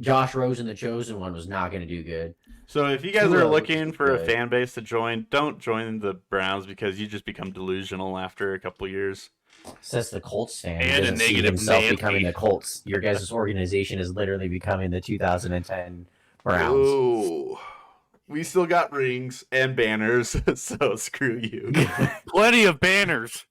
Josh Rosen, the chosen one, was not going to do good. So if you guys are Tua was looking for a good. fan base to join, don't join the Browns because you just become delusional after a couple years. Says the Colts fan. He And a doesn't see negative himself Nancy. becoming the Colts. Your guys' organization is literally becoming the 2010 Browns. Ooh. We still got rings and banners, so screw you. Plenty of banners.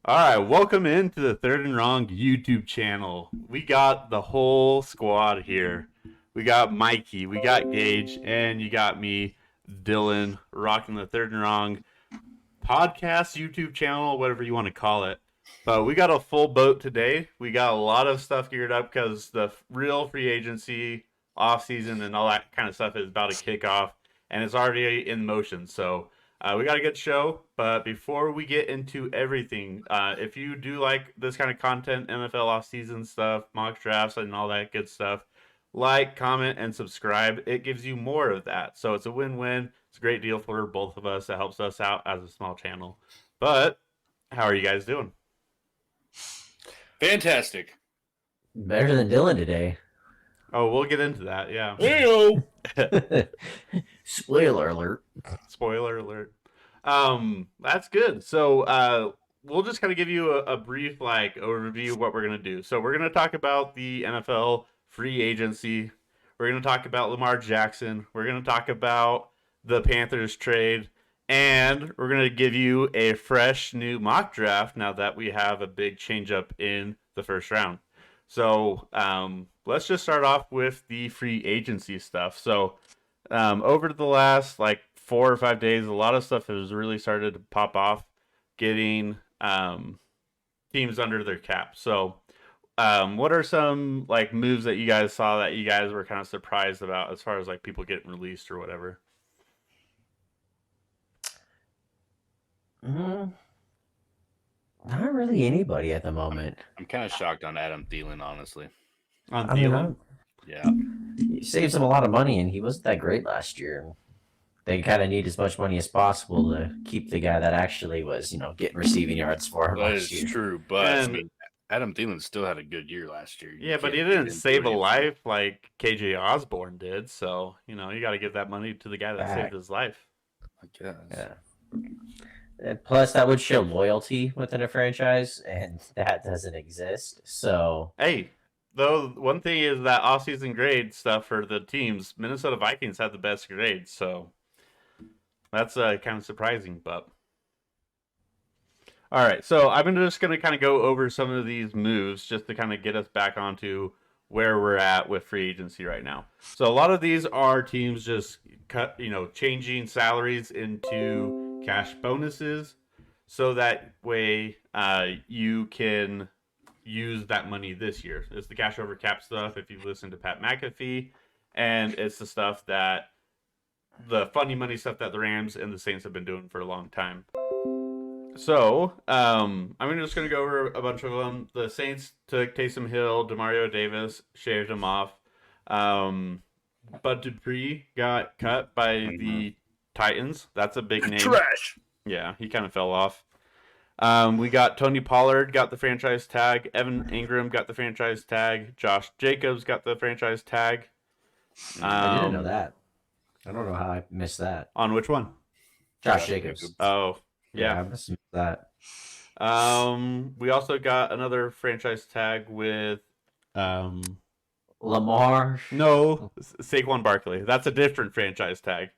All right, welcome into the Third and Wrong YouTube channel. We got the whole squad here. We got Mikey, we got Gage, and you got me, Dylan, rocking the Third and Wrong podcast, YouTube channel, whatever you want to call it. But we got a full boat today. We got a lot of stuff geared up because the real free agency, off season, and all that kind of stuff is about to kick off, and it's already in motion. So we got a good show, but before we get into everything, if you do like this kind of content, NFL off-season stuff, mock drafts, and all that good stuff, like, comment, and subscribe. It gives you more of that. So it's a win-win. It's a great deal for both of us. It helps us out as a small channel. But how are you guys doing? Fantastic. Better than Dylan today. Oh, we'll get into that, yeah. Hey-o. Spoiler alert. Spoiler alert. That's good. So we'll just kind of give you a brief overview of what we're gonna do. So we're gonna talk about the NFL free agency. We're gonna talk about Lamar Jackson. We're gonna talk about the Panthers trade, and we're gonna give you a fresh new mock draft now that we have a big change up in the first round. So let's just start off with the free agency stuff. So over the last 4 or 5 days, a lot of stuff has really started to pop off, getting teams under their cap. So what are some moves that you guys saw that you guys were kind of surprised about as far as people getting released or whatever? Not really anybody at the moment. I'm kind of shocked on Adam Thielen, honestly. On Thielen? Yeah. He saves him a lot of money, and he wasn't that great last year. They kind of need as much money as possible to keep the guy that actually was, getting receiving yards for him That last is year. true, but I mean, Adam Thielen still had a good year last year. Yeah, but he didn't save a life like KJ Osborne did. So, you got to give that money to the guy that saved his life. I guess. Yeah. And plus, that would show loyalty within a franchise, and that doesn't exist. So, hey, though, one thing is that off-season grade stuff for the teams, Minnesota Vikings had the best grades, so that's kind of surprising. But all right, so I'm just going to kind of go over some of these moves just to kind of get us back onto where we're at with free agency right now. So a lot of these are teams just changing salaries into cash bonuses, so that way you can use that money this year. It's the cash over cap stuff if you've listened to Pat McAfee, and it's the stuff that the funny money stuff that the Rams and the Saints have been doing for a long time. So I'm just going to go over a bunch of them. The Saints took Taysom Hill, Demario Davis, shaved him off. Bud Dupree got cut by the Titans. That's a big name. Trash. Yeah, he kind of fell off. We got Tony Pollard got the franchise tag. Evan Ingram got the franchise tag. Josh Jacobs got the franchise tag. I didn't know that. I don't know how I missed that. On which one? Josh Jacobs. Oh, yeah. I missed that. We also got another franchise tag with Lamar. No, Saquon Barkley. That's a different franchise tag.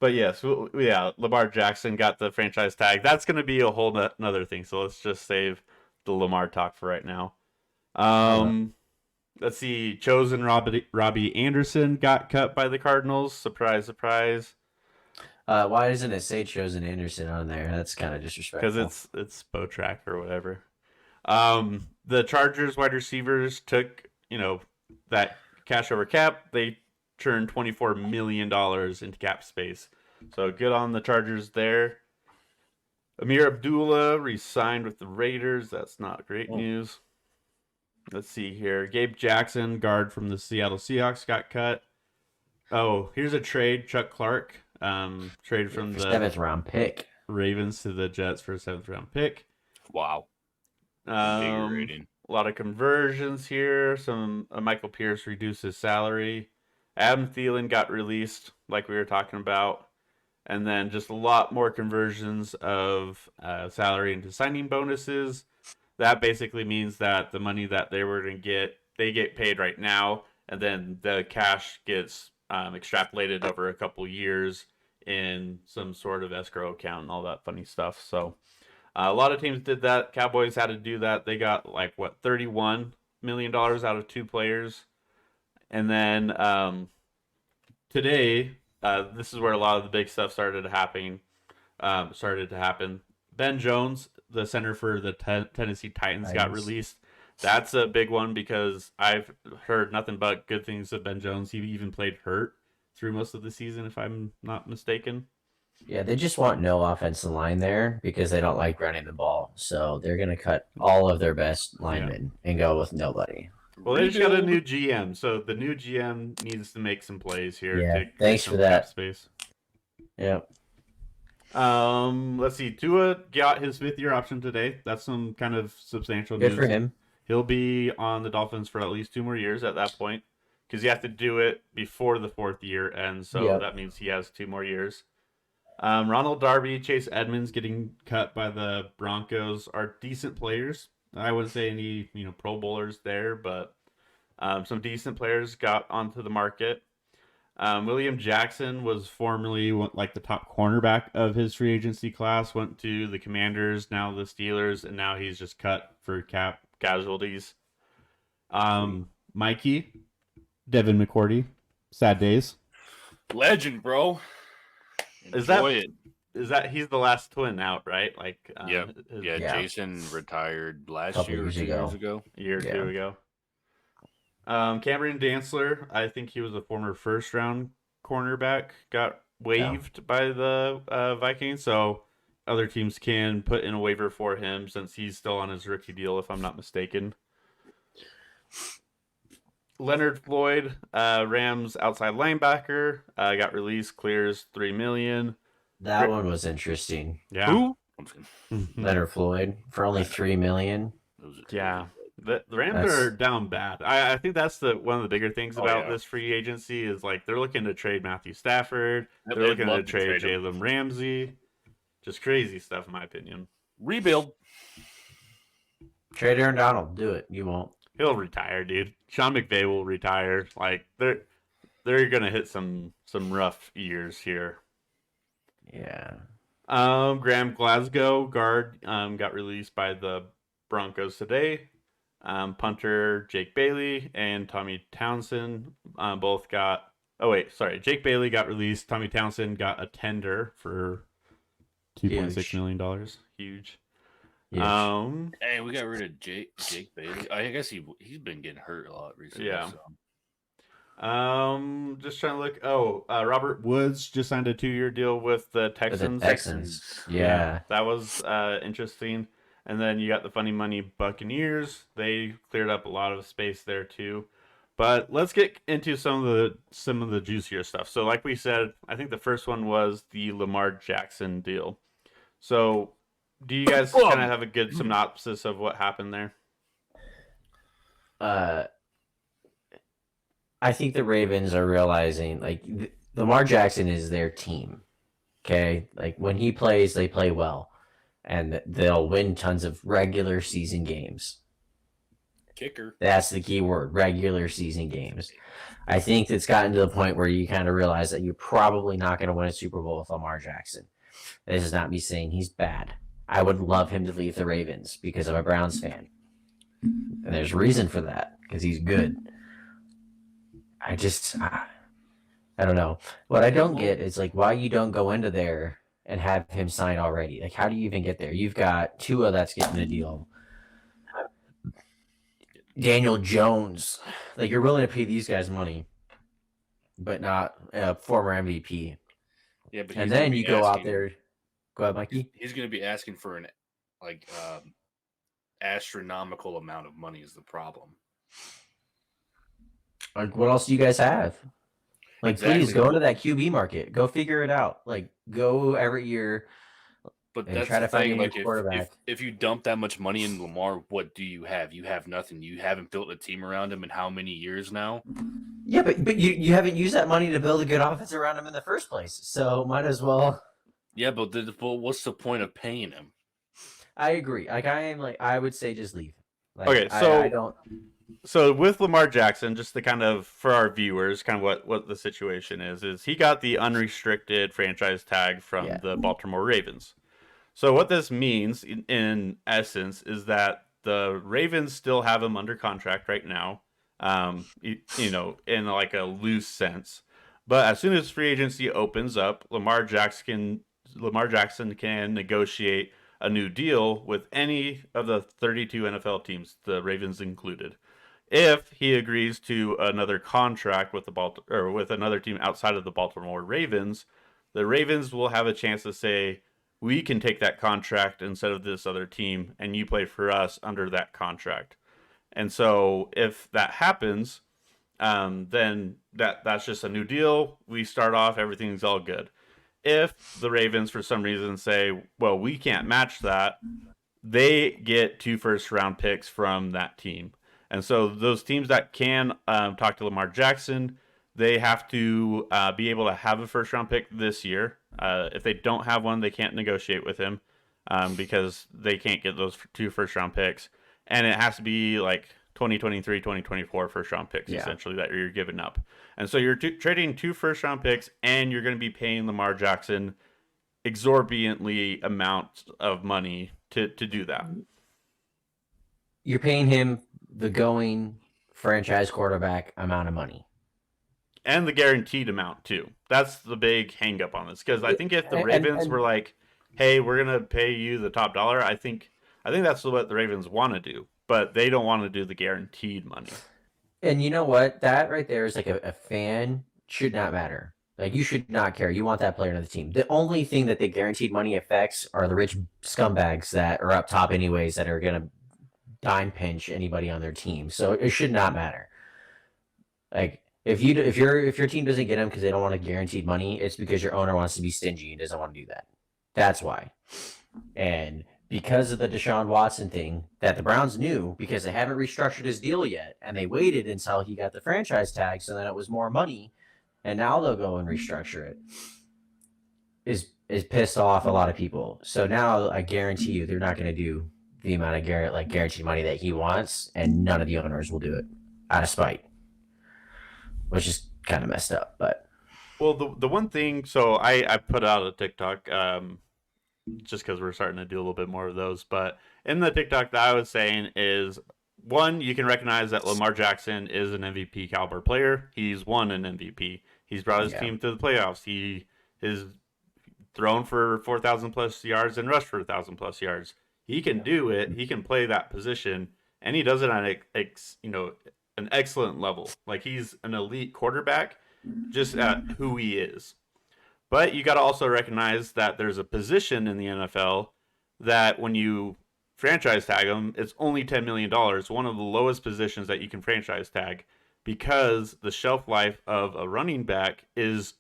But yes, yeah, Lamar Jackson got the franchise tag. That's going to be a whole another thing. So let's just save the Lamar talk for right now. Let's see. Chosen Robbie Anderson got cut by the Cardinals. Surprise, surprise. Why doesn't it say Chosen Anderson on there? That's kind of disrespectful. Because it's Botrack or whatever. The Chargers wide receivers took that cash over cap. They turned $24 million into cap space. So good on the Chargers there. Amir Abdullah re-signed with the Raiders. That's not great news. Let's see here. Gabe Jackson, guard from the Seattle Seahawks, got cut. Oh, here's a trade. Chuck Clark, traded from the 7th round pick. Ravens to the Jets for a 7th round pick. Wow. A lot of conversions here. Some Michael Pierce reduced his salary. Adam Thielen got released, like we were talking about. And then just a lot more conversions of salary into signing bonuses. That basically means that the money that they were going to get, they get paid right now. And then the cash gets extrapolated over a couple years in some sort of escrow account and all that funny stuff. So a lot of teams did that. Cowboys had to do that. They got like, $31 million out of 2 players. And then today... this is where a lot of the big stuff started to happen. Ben Jones, the center for the Tennessee Titans, got released. That's a big one because I've heard nothing but good things of Ben Jones. He even played hurt through most of the season, if I'm not mistaken. Yeah, they just want no offensive line there because they don't like running the ball. So they're going to cut all of their best linemen and go with nobody. Well, they just got a new GM, so the new GM needs to make some plays here. Yeah, to thanks for that. Space. Yep. Let's see. Tua got his 5th-year option today. That's some kind of substantial news. Good for him. He'll be on the Dolphins for at least 2 more years at that point because you have to do it before the 4th year, and so that means he has 2 more years. Ronald Darby, Chase Edmonds getting cut by the Broncos are decent players. I wouldn't say any, Pro Bowlers there, but some decent players got onto the market. William Jackson was formerly like the top cornerback of his free agency class, went to the Commanders, now the Steelers, and now he's just cut for cap casualties. Mikey, Devin McCourty, sad days. Legend, bro. Is that he's the last twin out, right? Like, yeah. Jason retired last year or 2 years ago. A year or 2 ago. Cameron Dantzler, I think he was a former 1st-round cornerback, got waived by the Vikings, so other teams can put in a waiver for him since he's still on his rookie deal, if I'm not mistaken. Leonard Floyd, Rams outside linebacker, got released, clears $3 million. That one was interesting. Yeah. Who? Leonard Floyd for only $3 million. Yeah. The Rams are down bad. I think that's one of the bigger things about this free agency is like they're looking to trade Matthew Stafford. They're looking to trade Jalen Ramsey. Just crazy stuff, in my opinion. Rebuild. Trade Aaron Donald. Do it. You won't. He'll retire, dude. Sean McVay will retire. Like they're gonna hit some rough years here. Yeah. Graham Glasgow, guard, got released by the Broncos today. Punter Jake Bailey and Tommy Townsend both got. Oh wait, sorry. Jake Bailey got released. Tommy Townsend got a tender for $2.6 million. Huge. Hey, we got rid of Jake Bailey. I guess he's been getting hurt a lot recently. Yeah. So. Just trying to look. Robert Woods just signed a 2-year deal with the Texans. Yeah. That was interesting. And then you got the funny money Buccaneers. They cleared up a lot of space there too. But let's get into some of the juicier stuff. So like we said, I think the first one was the Lamar Jackson deal. So do you guys kind of have a good synopsis of what happened there? I think the Ravens are realizing like Lamar Jackson is their team. Okay? Like when he plays, they play well. And they'll win tons of regular season games. Kicker. That's the key word, regular season games. I think it's gotten to the point where you kind of realize that you're probably not going to win a Super Bowl with Lamar Jackson. This is not me saying he's bad. I would love him to leave the Ravens because I'm a Browns fan. And there's reason for that, because he's good. I don't know. What I don't get is like why you don't go into there and have him sign already. Like, how do you even get there? You've got Tua that's getting a deal. Daniel Jones. Like, you're willing to pay these guys money, but not a former MVP. Yeah, but And then you go out there. Go ahead, Mikey. He's going to be asking for an astronomical amount of money is the problem. Like, what else do you guys have? Like, Exactly. please go into that QB market. Go figure it out. Like, go every year But and that's try the to find a thing. new Like, quarterback. if you dump that much money in Lamar, what do you have? You have nothing. You haven't built a team around him in how many years now? Yeah, but you haven't used that money to build a good offense around him in the first place. So might as well. Yeah, but what's the point of paying him? I agree. Like, I would say just leave. Like, Okay, so I don't. So with Lamar Jackson, just to kind of for our viewers, kind of what the situation is he got the unrestricted franchise tag from the Baltimore Ravens. So what this means in essence is that the Ravens still have him under contract right now, in like a loose sense. But as soon as free agency opens up, Lamar Jackson can negotiate a new deal with any of the 32 NFL teams, the Ravens included. If he agrees to another contract with with another team outside of the Baltimore Ravens, the Ravens will have a chance to say, we can take that contract instead of this other team, and you play for us under that contract. And so if that happens, then that's just a new deal. We start off, everything's all good. If the Ravens, for some reason, say, well, we can't match that, they get 2 first-round picks from that team. And so those teams that can talk to Lamar Jackson, they have to be able to have a first-round pick this year. If they don't have one, they can't negotiate with him because they can't get those 2 first-round picks. And it has to be like 2023, 2024 first-round picks, essentially, that you're giving up. And so you're trading 2 first-round picks, and you're going to be paying Lamar Jackson exorbitantly amounts of money to do that. You're paying him the going franchise quarterback amount of money. And the guaranteed amount, too. That's the big hang up on this. Because I think if the Ravens were like, hey, we're going to pay you the top dollar, I think that's what the Ravens want to do. But they don't want to do the guaranteed money. And you know what? That right there is like a fan should not matter. Like, you should not care. You want that player on the team. The only thing that the guaranteed money affects are the rich scumbags that are up top anyways that are going to dime pinch anybody on their team. So it should not matter. Like, if your team doesn't get him because they don't want to guaranteed money, it's because your owner wants to be stingy and doesn't want to do that. That's why. And because of the Deshaun Watson thing that the Browns knew, because they haven't restructured his deal yet, and they waited until he got the franchise tag so that it was more money, and now they'll go and restructure it, is pissed off a lot of people. So now I guarantee you they're not going to do the amount of guaranteed money that he wants, and none of the owners will do it out of spite, which is kind of messed up. But well, the one thing, so I put out a TikTok just because we're starting to do a little bit more of those, but in the TikTok that I was saying is, one, you can recognize that Lamar Jackson is an MVP caliber player. He's won an MVP. He's brought his team to the playoffs. He is thrown for 4,000 plus yards and rushed for 1,000 plus yards. He can do it. He can play that position, and he does it on an excellent level. Like, he's an elite quarterback, just at who he is. But you got to also recognize that there's a position in the NFL that when you franchise tag him, it's only $10 million, one of the lowest positions that you can franchise tag, because the shelf life of a running back is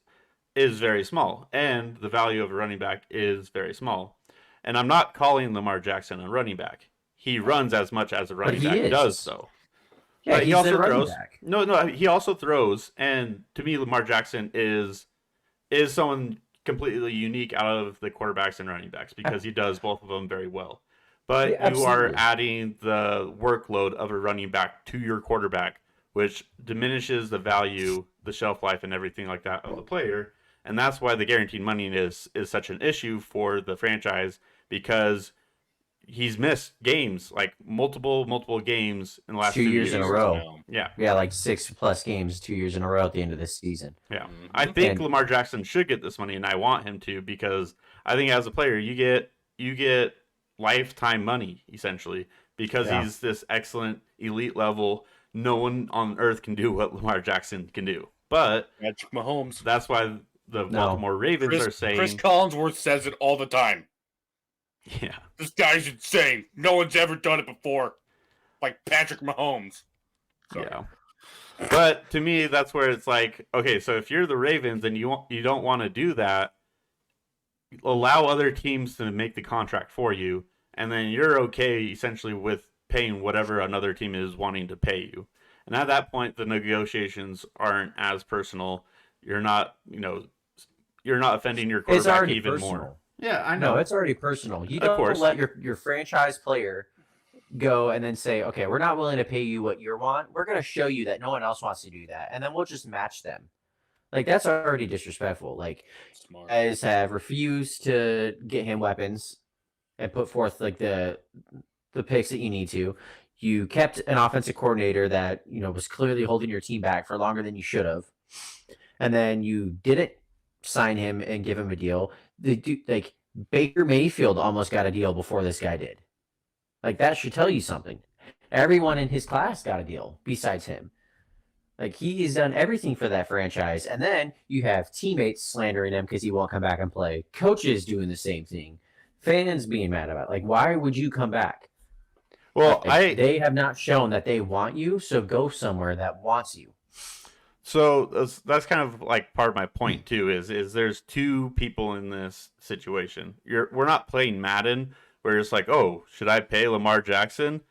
very small, and the value of a running back is very small. And I'm not calling Lamar Jackson a running back. He runs as much as a running back does, though. Yeah, but he also throws. Back. No, he also throws. And to me, Lamar Jackson is someone completely unique out of the quarterbacks and running backs because he does both of them very well. But you are adding the workload of a running back to your quarterback, which diminishes the value, the shelf life, and everything like that of the player. And that's why the guaranteed money is such an issue for the franchise, because he's missed games, like multiple games in the last 2 years in a row. Now. Yeah, like 6+ games 2 years in a row at the end of this season. Yeah. I think Lamar Jackson should get this money, and I want him to, because I think as a player you get lifetime money, essentially, because he's this excellent elite level. No one on earth can do what Lamar Jackson can do. But Patrick Mahomes. That's why the No. Baltimore Ravens are saying. Chris Collinsworth says it all the time. Yeah. This guy's insane. No one's ever done it before. Like Patrick Mahomes. Sorry. Yeah. But to me, that's where it's like, okay, so if you're the Ravens and you don't want to do that, allow other teams to make the contract for you, and then you're okay essentially with paying whatever another team is wanting to pay you. And at that point, the negotiations aren't as personal. You're not, you're not offending your It's quarterback already even personal. more. Yeah, I know. No, it's already personal. You Of don't course. let your franchise player go and then say, okay, we're not willing to pay you what you want. We're going to show you that no one else wants to do that. And then we'll just match them. Like, that's already disrespectful. Like, Smart. you guys have refused to get him weapons and put forth, like, the picks that you need to. You kept an offensive coordinator that, was clearly holding your team back for longer than you should have. And then you didn't sign him and give him a deal. Like, Baker Mayfield almost got a deal before this guy did. Like, that should tell you something. Everyone in his class got a deal besides him. Like, he has done everything for that franchise. And then you have teammates slandering him because he won't come back and play. Coaches doing the same thing. Fans being mad about it. Like, why would you come back? Well, they have not shown that they want you, so go somewhere that wants you. So that's kind of like part of my point too. Is there's two people in this situation. We're not playing Madden where it's like, oh, should I pay Lamar Jackson?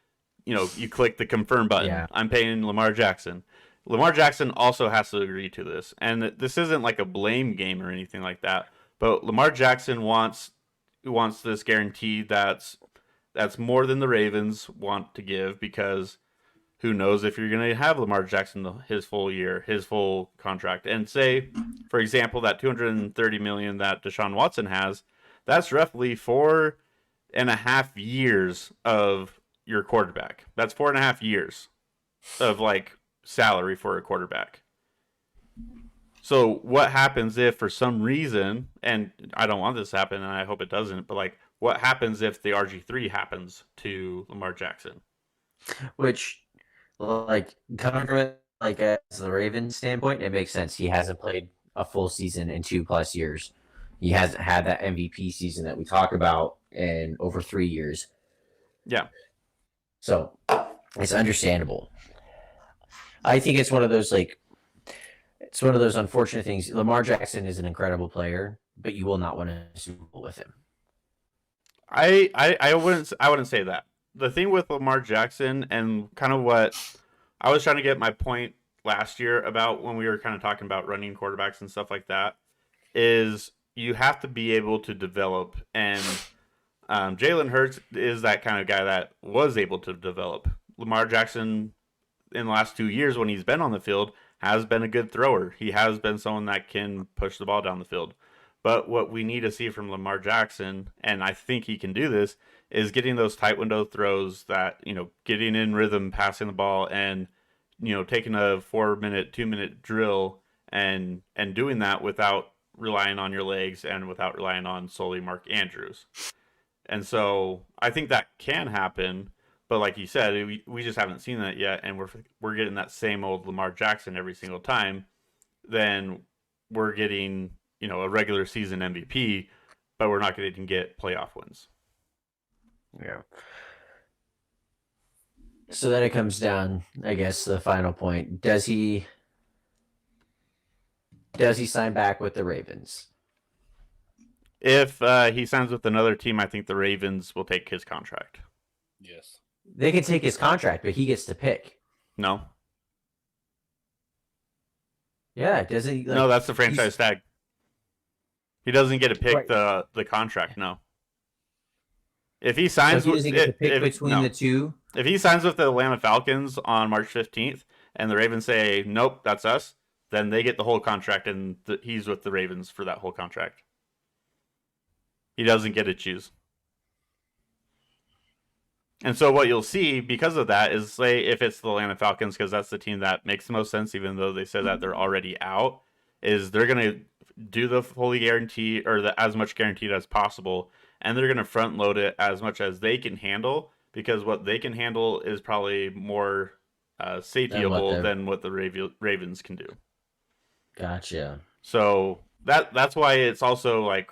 You click the confirm button. Yeah. I'm paying Lamar Jackson. Lamar Jackson also has to agree to this, and this isn't like a blame game or anything like that. But Lamar Jackson wants this guarantee that's more than the Ravens want to give, because who knows if you're going to have Lamar Jackson his full year, his full contract. And say, for example, that $230 million that Deshaun Watson has, that's roughly 4.5 years of your quarterback. That's 4.5 years of like salary for a quarterback. So what happens if for some reason, and I don't want this to happen and I hope it doesn't, but like what happens if the RG3 happens to Lamar Jackson? Which, like, coming from it, like, as the Ravens standpoint, it makes sense. He hasn't played a full season in 2+ years. He hasn't had that MVP season that we talk about in over 3 years. Yeah. So it's understandable. I think it's one of those unfortunate things. Lamar Jackson is an incredible player, but you will not win a Super Bowl with him. I wouldn't say that. The thing with Lamar Jackson, and kind of what I was trying to get my point last year about when we were kind of talking about running quarterbacks and stuff like that, is you have to be able to develop. And Jalen Hurts is that kind of guy that was able to develop. Lamar Jackson, in the last 2 years when he's been on the field, has been a good thrower. He has been someone that can push the ball down the field. But what we need to see from Lamar Jackson, and I think he can do this, is getting those tight window throws, that, getting in rhythm, passing the ball, and, taking a 4-minute, 2-minute drill and doing that without relying on your legs and without relying on solely Mark Andrews. And so I think that can happen, but like you said, we just haven't seen that yet, and we're getting that same old Lamar Jackson every single time. Then we're getting, a regular season MVP, but we're not going to get playoff wins. Yeah. So then it comes down, I guess, to the final point. Does he sign back with the Ravens? If he signs with another team, I think the Ravens will take his contract. Yes. They can take his contract, but he gets to pick. No. Yeah, doesn't he? No, that's the franchise tag. He doesn't get to pick Right. the contract, no. If he signs So he doesn't get to pick between the two? If he signs with the Atlanta Falcons on March 15th and the Ravens say, nope, that's us, then they get the whole contract, and he's with the Ravens for that whole contract. He doesn't get to choose. And so what you'll see because of that is, say, if it's the Atlanta Falcons, because that's the team that makes the most sense, even though they said that they're already out, is they're going to do the fully guarantee, or as much guaranteed as possible, and they're going to front load it as much as they can handle, because what they can handle is probably more safetyable than what the Ravens can do. Gotcha. So that's why it's also like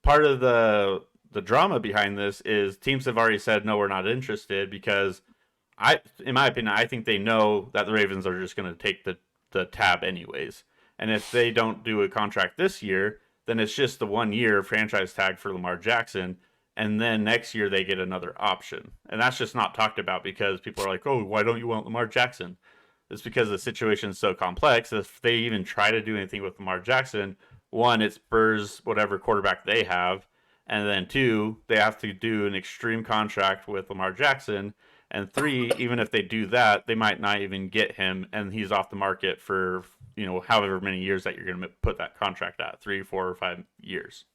part of the drama behind this is teams have already said no, we're not interested because in my opinion, I think they know that the Ravens are just going to take the tab anyways. And if they don't do a contract this year, then it's just the 1 year franchise tag for Lamar Jackson. And then next year they get another option. And that's just not talked about because people are like, oh, why don't you want Lamar Jackson? It's because the situation is so complex. If they even try to do anything with Lamar Jackson, one, it spurs whatever quarterback they have. And then two, they have to do an extreme contract with Lamar Jackson. And three, even if they do that, they might not even get him, and he's off the market for however many years that you're going to put that contract at 3, 4, or 5 years.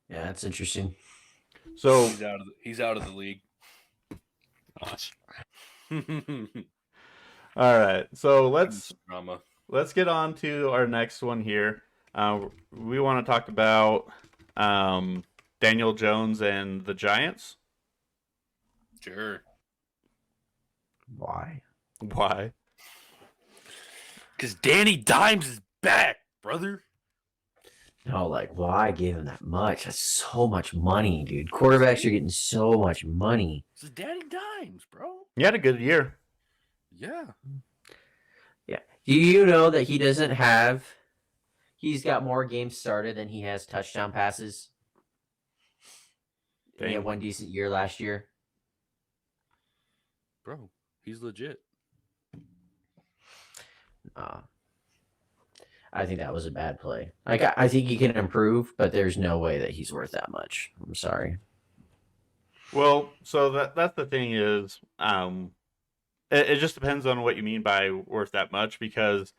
Yeah, that's interesting. So he's out of the league. Gosh. all right, so Drama. let's get on to our next one here. We want to talk about Daniel Jones and the Giants. Sure. Why? Why? Because Danny Dimes is back, brother. No, like, why give him that much? That's so much money, dude. Quarterbacks are getting so much money. This is Danny Dimes, bro. He had a good year. Yeah. Yeah. Do you know that he's got more games started than he has touchdown passes? He had one decent year last year. Bro, he's legit. I think that was a bad play. Like, I think he can improve, but there's no way that he's worth that much. I'm sorry. Well, so that's the thing is, it just depends on what you mean by worth that much, because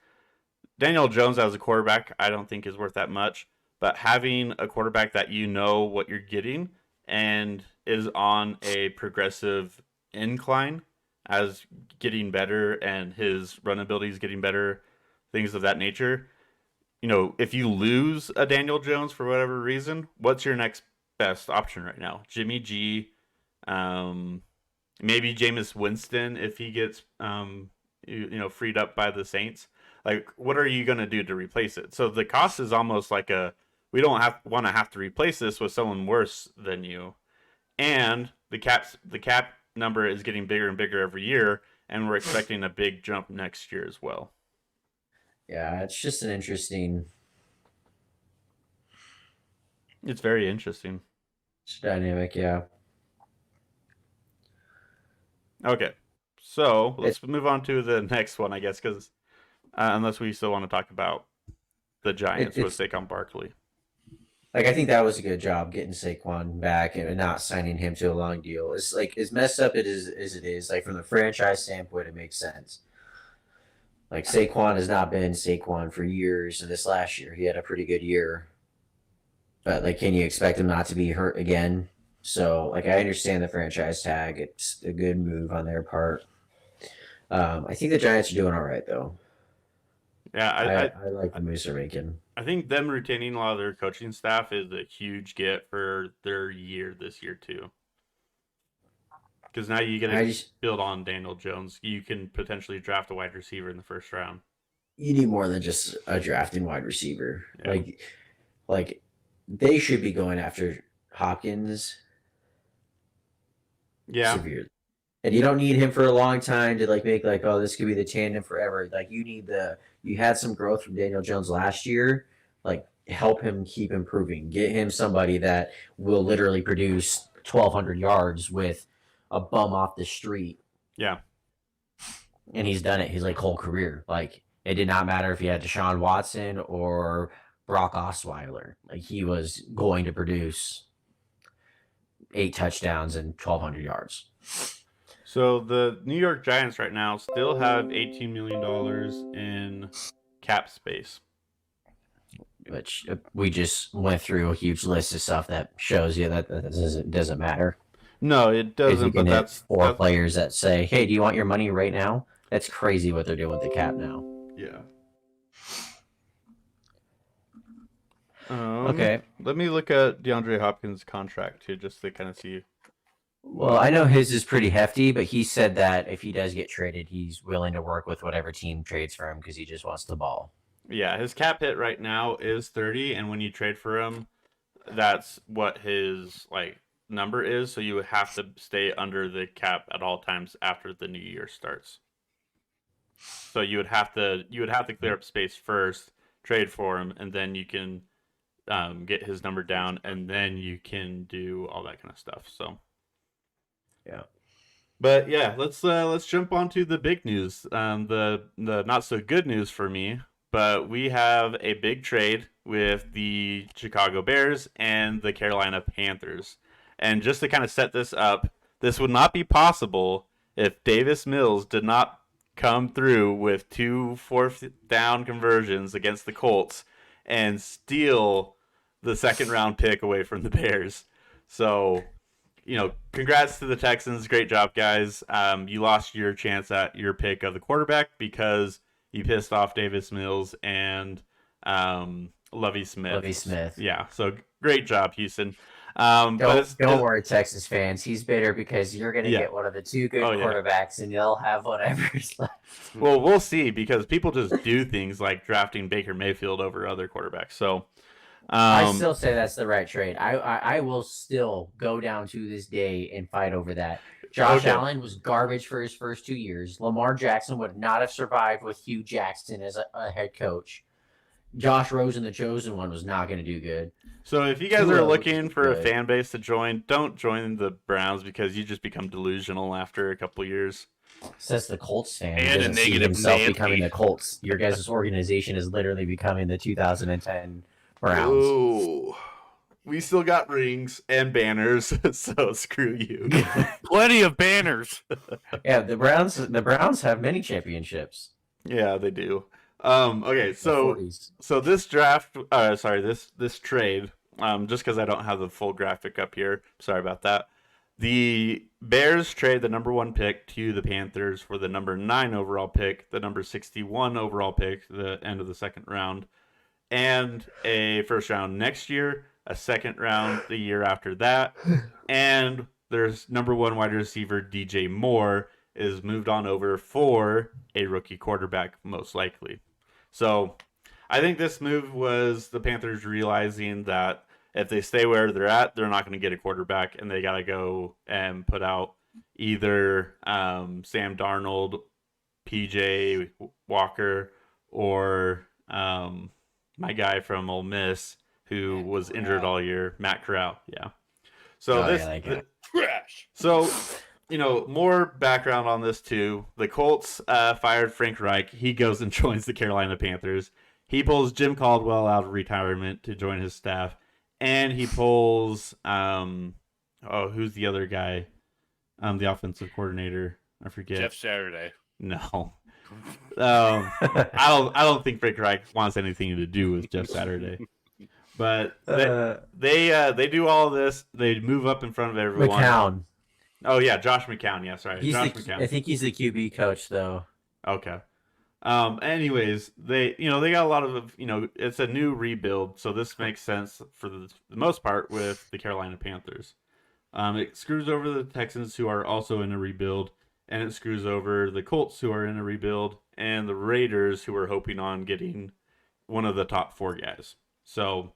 Daniel Jones as a quarterback, I don't think is worth that much. But having a quarterback that you know what you're getting and is on a progressive incline as getting better and his run ability is getting better, things of that nature. If you lose a Daniel Jones for whatever reason, what's your next best option right now? Jimmy G, maybe Jameis Winston if he gets freed up by the Saints. Like, what are you gonna do to replace it? So the cost is almost like we don't want to replace this with someone worse than you, and the cap number is getting bigger and bigger every year, and we're expecting a big jump next year as well. Yeah, it's just an interesting. It's very interesting. It's dynamic, yeah. Okay, so let's move on to the next one, I guess, because unless we still want to talk about the Giants with Saquon Barkley. Like, I think that was a good job getting Saquon back and not signing him to a long deal. It's like, as messed up as it is, like, from the franchise standpoint, it makes sense. Like, Saquon has not been Saquon for years, and this last year he had a pretty good year. But, like, can you expect him not to be hurt again? So, like, I understand the franchise tag. It's a good move on their part. I think the Giants are doing all right, though. Yeah, I like the moves they're making. I think them retaining a lot of their coaching staff is a huge get for their year this year, too. Because now you get to build on Daniel Jones. You can potentially draft a wide receiver in the first round. You need more than just a drafting wide receiver. Yeah. Like they should be going after Hopkins. Yeah. Severely. And you don't need him for a long time to make this could be the tandem forever. Like, you had some growth from Daniel Jones last year. Like, help him keep improving. Get him somebody that will literally produce 1,200 yards with a bum off the street. Yeah. And he's done it his whole career. Like, it did not matter if he had Deshaun Watson or Brock Osweiler. Like, he was going to produce 8 touchdowns and 1,200 yards. So the New York Giants right now still have $18 million in cap space. Which we just went through a huge list of stuff that shows you that doesn't matter. No, it doesn't. But that's 4 players that say, "Hey, do you want your money right now?" That's crazy what they're doing with the cap now. Yeah. Okay. Let me look at DeAndre Hopkins' contract too, just to kind of see Well, I know his is pretty hefty, but he said that if he does get traded, he's willing to work with whatever team trades for him because he just wants the ball. Yeah, his cap hit right now is 30, and when you trade for him, that's what his like number is. So you would have to stay under the cap at all times after the new year starts. So you would have to clear up space first, trade for him, and then you can get his number down, and then you can do all that kind of stuff. So Yeah. but yeah, let's jump on to the big news. The not so good news for me, but we have a big trade with the Chicago Bears and the Carolina Panthers. And just to kind of set this up, this would not be possible if Davis Mills did not come through with 2 fourth down conversions against the Colts and steal the second round pick away from the Bears. So congrats to the Texans. Great job, guys. You lost your chance at your pick of the quarterback because you pissed off Davis Mills and Lovie Smith. Lovie Smith. Yeah, so great job, Houston. Don't worry, Texas fans. He's bitter because you're going to Yeah. get one of the two good Oh, yeah. quarterbacks, and you'll have whatever's left. Well, we'll see because people just do things like drafting Baker Mayfield over other quarterbacks. So I still say that's the right trade. I will still go down to this day and fight over that. Josh Okay. Allen was garbage for his first 2 years. Lamar Jackson would not have survived with Hugh Jackson as a head coach. Josh Rosen, the chosen one, was not going to do good. So if you guys Tua are was looking for a good. fan base to join, don't join the Browns because you just become delusional after a couple years. Says the Colts fan. He And a doesn't see negative himself Nancy. becoming the Colts. Your guys' organization is literally becoming the 2010 Browns. Ooh. We still got rings and banners, so screw you. Plenty of banners. Yeah, the Browns have many championships. Yeah, they do. Okay, The so 40s. this this trade, just because I don't have the full graphic up here, sorry about that. The Bears trade the number 1 pick to the Panthers for the number 9 overall pick, the number 61 overall pick, the end of the second round, and a first round next year, a second round the year after that, and there's number 1 wide receiver DJ Moore is moved on over for a rookie quarterback, most likely. So I think this move was the Panthers realizing that if they stay where they're at, they're not going to get a quarterback, and they got to go and put out either Sam Darnold, PJ Walker, or my guy from Ole Miss who was injured all year, Matt Corral. Yeah. So Oh, this, yeah, that guy. Trash. so more background on this too. The Colts fired Frank Reich. He goes and joins the Carolina Panthers. He pulls Jim Caldwell out of retirement to join his staff, and he pulls who's the other guy? The offensive coordinator. I forget. Jeff Saturday. No. I don't think Frank Reich wants anything to do with Jeff Saturday. But they do all of this. They move up in front of everyone. McCown. Oh yeah, Josh McCown. Yeah, sorry, He's Josh the, McCown. I think he's the QB coach, though. Okay. Anyways, they got a lot of it's a new rebuild, so this makes sense for the most part with the Carolina Panthers. It screws over the Texans, who are also in a rebuild, and it screws over the Colts, who are in a rebuild, and the Raiders, who are hoping on getting one of the top 4 guys. So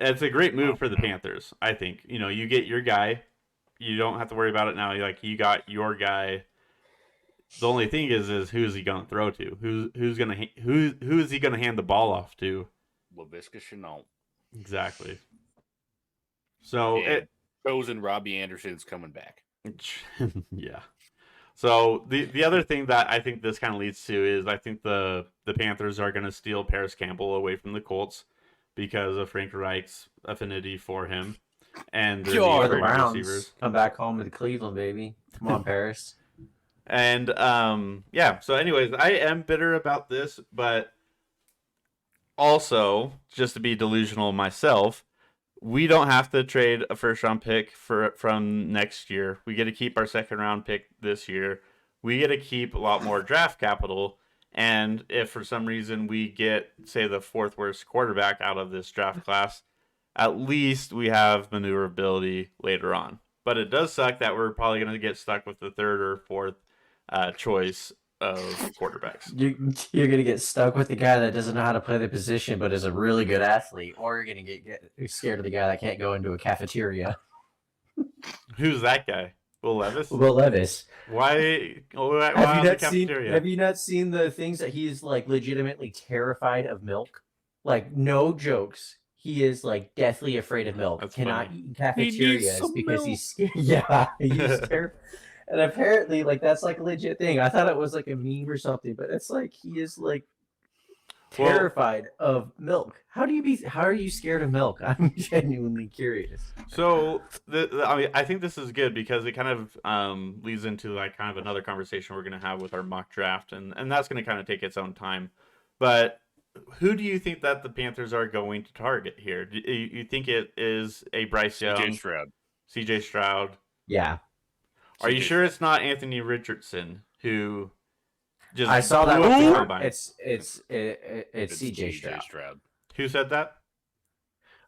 it's a great move for the Panthers, I think. You get your guy. You don't have to worry about it now. You got your guy. The only thing is who's he going to throw to? Who is he going to hand the ball off to? LaVisca Chenault. Exactly. So And chosen Robbie Anderson's coming back. yeah. So the other thing that I think this kind of leads to is I think the Panthers are going to steal Paris Campbell away from the Colts because of Frank Reich's affinity for him. And the Or the other Browns receivers. come back home to Cleveland, baby. Come on, Paris. And so anyways, I am bitter about this, but also, just to be delusional myself, we don't have to trade a first round pick from next year. We get to keep our second round pick this year. We get to keep a lot more draft capital. And if for some reason we get, say, the 4th worst quarterback out of this draft class, at least we have maneuverability later on. but it does suck that we're probably going to get stuck with the third or fourth choice of quarterbacks. You're gonna get stuck with the guy that doesn't know how to play the position, but is a really good athlete, or you're gonna get scared of the guy that can't go into a cafeteria. Who's that guy? Will Levis? Will Levis. Why Have you the not seen? cafeteria? Have you not seen the things that he's like legitimately terrified of milk? Like no jokes. He is like deathly afraid of milk. That's Cannot funny. eat in cafeterias some because milk. he's scared. Yeah, he's terrified. And apparently, like that's like a legit thing. I thought it was like a meme or something, but it's like he is like Well- terrified of milk. How are you scared of milk? I'm genuinely curious. So I mean, I think this is good because it kind of leads into like kind of another conversation we're going to have with our mock draft, and that's going to kind of take its own time. But who do you think that the Panthers are going to target here? Do you think it is a Bryce Young, CJ Stroud. CJ Stroud? Yeah, Are you CJ sure it's not Anthony Richardson who just I saw that. blew up the Report. combine? It's CJ Stroud. Who said that?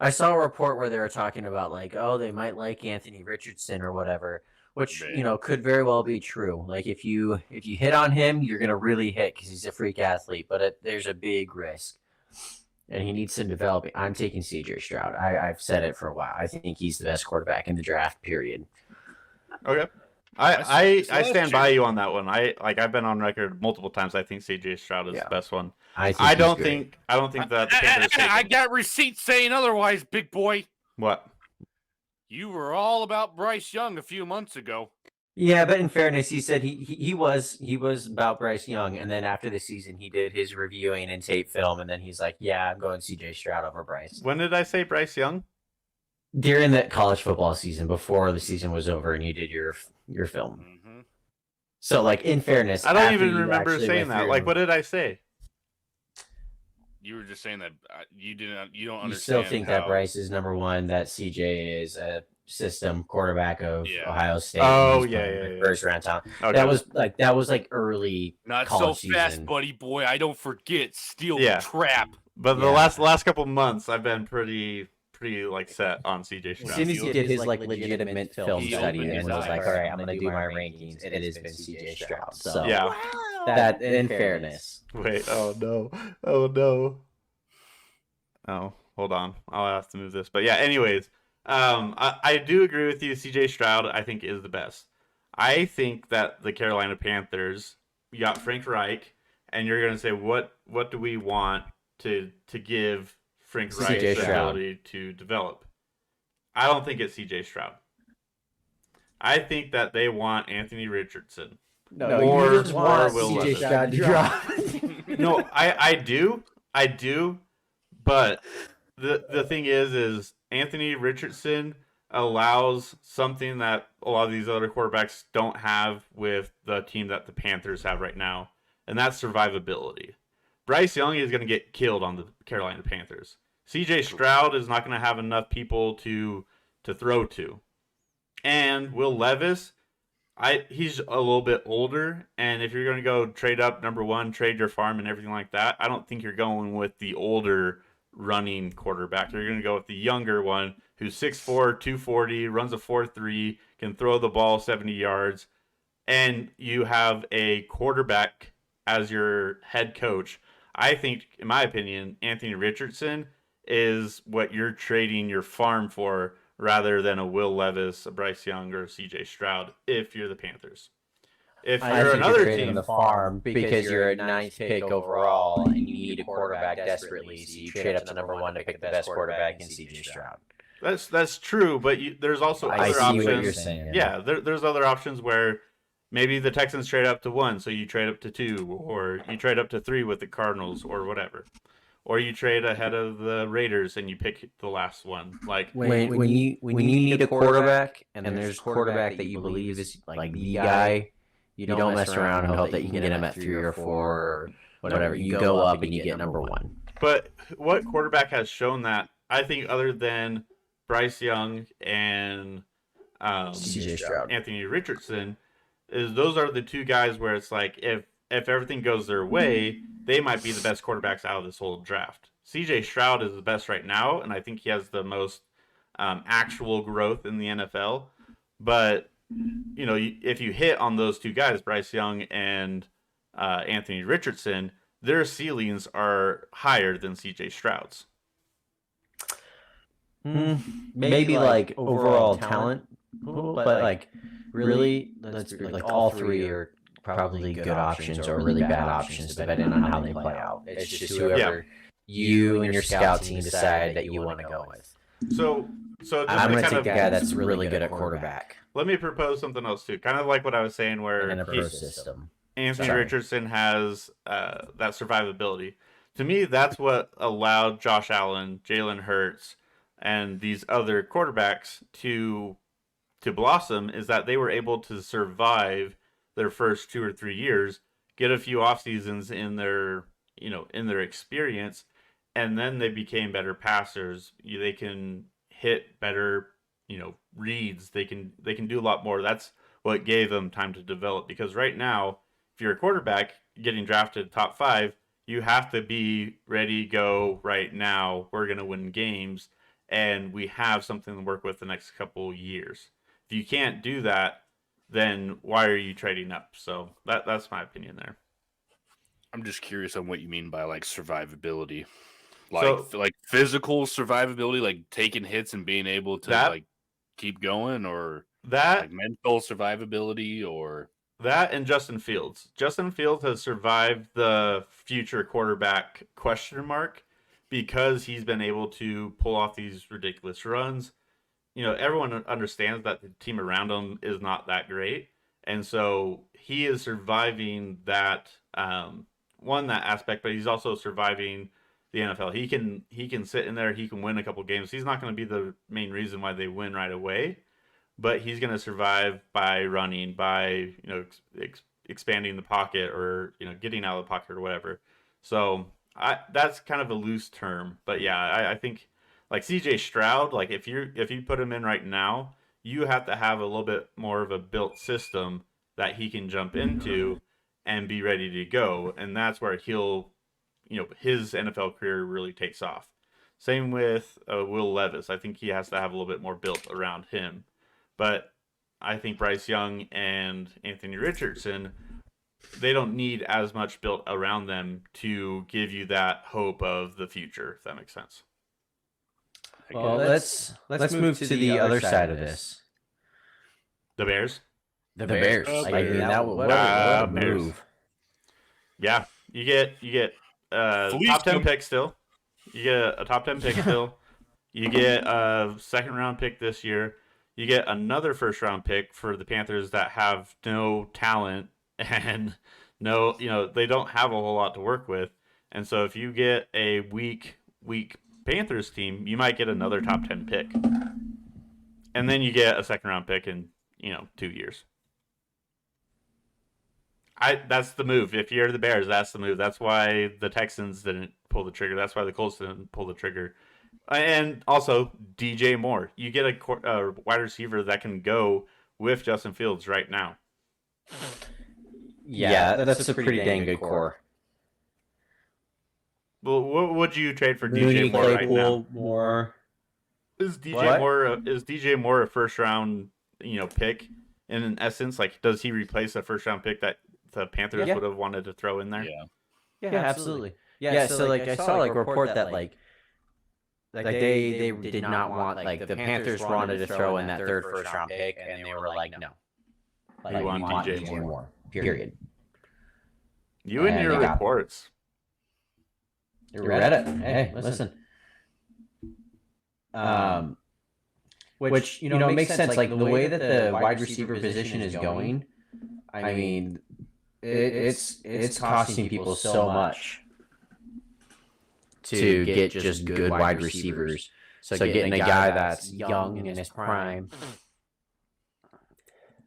I saw a report where they were talking about like, oh, they might like Anthony Richardson or whatever, which Man. could very well be true. Like if you hit on him, you're gonna really hit because he's a freak athlete, but there's a big risk, and he needs some developing. I'm taking C.J. Stroud. I've said it for a while. I think he's the best quarterback in the draft. Period. Okay. I last stand by year. you on that one. I've been on record multiple times. I think CJ Stroud is Yeah. the best one. I I he's don't great. think that the Panthers take I him. got receipts saying otherwise, big boy. What? You were all about Bryce Young a few months ago. Yeah, but in fairness, he said he was about Bryce Young, and then after the season, he did his reviewing and tape film, and then he's like, "Yeah, I'm going C.J. Stroud over Bryce." When did I say Bryce Young? During that college football season, before the season was over, and you did your film. Mm-hmm. So, like, in fairness, I don't after even you remember actually saying went that. through- Like, what did I say? You were just saying that you don't you understand. still think that how- Bryce is number one, that CJ is a system quarterback of Yeah. Ohio State. Oh, and he's yeah, playing yeah, with yeah. first round talent. Okay. That was like early Not so college fast, season. buddy boy. I don't forget. Steel Yeah. trap. But the Yeah. last couple months, I've been pretty like set on CJ As Stroud. soon as he did his like legitimate film He study opened and his was eyes. like, "All right, I'm gonna do my rankings," it has been CJ Stroud. So Yeah. that in fairness, Wait. Oh no. Oh no. Oh, hold on. I'll have to move this. But yeah. Anyways, I do agree with you. CJ Stroud, I think, is the best. I think that the Carolina Panthers, you got Frank Reich, and you're gonna say what do we want to give Frank Reich CJ the Stroud. ability to develop? I don't think it's CJ Stroud. I think that they want Anthony Richardson. no, Or- you just want or Will CJ Levis. Stroud to drop. No, I do, but the thing is Anthony Richardson allows something that a lot of these other quarterbacks don't have with the team that the Panthers have right now, and that's survivability. Bryce Young is going to get killed on the Carolina Panthers. CJ Stroud is not going to have enough people to throw to. And Will Levis, he's a little bit older, and if you're going to go trade up number one, trade your farm and everything like that, I don't think you're going with the older running quarterback. You're going to go with the younger one who's 6'4", 240, runs a 4.3, can throw the ball 70 yards, and you have a quarterback as your head coach. I think, in my opinion, Anthony Richardson is what you're trading your farm for rather than a Will Levis, a Bryce Young, or a CJ Stroud if you're the Panthers. If I you're think another trading team, the farm because you're a ninth pick overall and you need a quarterback desperately, so you trade up to number one to pick the best quarterback in CJ Stroud. that's true, but there's also I other see options. what you're saying. Yeah, there's other options where maybe the Texans trade up to 1, so you trade up to 2, or you trade up to 3 with the Cardinals, or whatever. Or you trade ahead of the Raiders and you pick the last one. Like, When you need a quarterback and there's a quarterback that you believe is like the guy, you don't mess around and hope that you can get him at 3 or 4 or whatever. You go up and you get number one. but what quarterback has shown that? I think other than Bryce Young and CJ Stroud. Anthony Richardson, is those are the two guys where it's like if everything goes their way, they might be the best quarterbacks out of this whole draft. CJ Stroud is the best right now, and I think he has the most actual growth in the NFL. But if you hit on those two guys, Bryce Young and Anthony Richardson, their ceilings are higher than C.J. Stroud's. Maybe like overall talent, but like really, let's be like all three are probably good options or really bad options depending on how they play out. It's just whoever you and your scout team decide that you want to go with. So I'm going to take a guy that's really good at quarterback. Let me propose something else too, kind of like what I was saying, where in a pro system. Anthony Richardson has that survivability. To me, that's what allowed Josh Allen, Jalen Hurts, and these other quarterbacks to blossom, is that they were able to survive their first 2 or 3 years, get a few off seasons in their experience, and then they became better passers. They can hit better, reads. They can do a lot more. That's what gave them time to develop, because right now, if you're a quarterback getting drafted top 5, you have to be ready, go right now. We're going to win games, and we have something to work with the next couple years. If you can't do that, then why are you trading up? So that's my opinion there. I'm just curious on what you mean by like survivability. Like physical survivability, like taking hits and being able to like keep going, or that like mental survivability, or that and Justin Fields. Justin Fields has survived the future quarterback question mark because he's been able to pull off these ridiculous runs. Everyone understands that the team around him is not that great. And so he is surviving that, that aspect, but he's also surviving the NFL. He can sit in there. He can win a couple games. He's not going to be the main reason why they win right away, but he's going to survive by running, by expanding the pocket, or getting out of the pocket or whatever. So that's kind of a loose term, but yeah, I think like C.J. Stroud, like if you put him in right now, you have to have a little bit more of a built system that he can jump into and be ready to go, and that's where he'll his NFL career really takes off. Same with Will Levis. I think he has to have a little bit more built around him. But I think Bryce Young and Anthony Richardson, they don't need as much built around them to give you that hope of the future, if that makes sense. Well, let's move to the other side of this. The Bears? The Bears. What a move. Yeah, you get top 10 pick still. You get a top 10 pick still. You get a second round pick this year. You get another first round pick for the Panthers that have no talent and they don't have a whole lot to work with. And so if you get a weak Panthers team, you might get another top 10 pick. And then you get a second round pick in, 2 years. That's the move. If you're the Bears, that's the move. That's why the Texans didn't pull the trigger. That's why the Colts didn't pull the trigger. And also DJ Moore. You get a wide receiver that can go with Justin Fields right now. Yeah, that's a pretty dang good core. Well, what would you trade for DJ Moore right now? Moore. Is DJ Moore a first round, pick in essence? Like, does he replace a first round pick that the Panthers would have wanted to throw in there? Yeah, absolutely. Yeah, so like I saw like a report that like they did not want, like the Panthers wanted to throw in that third first round pick, and they were like, no. Like, we want DJ Moore. Period. You and your reports. You read it. Hey, listen. Which it makes sense. Like the way that the wide receiver position is going, I mean, it's costing people so much to get just good wide receivers. So getting a guy that's young in his prime,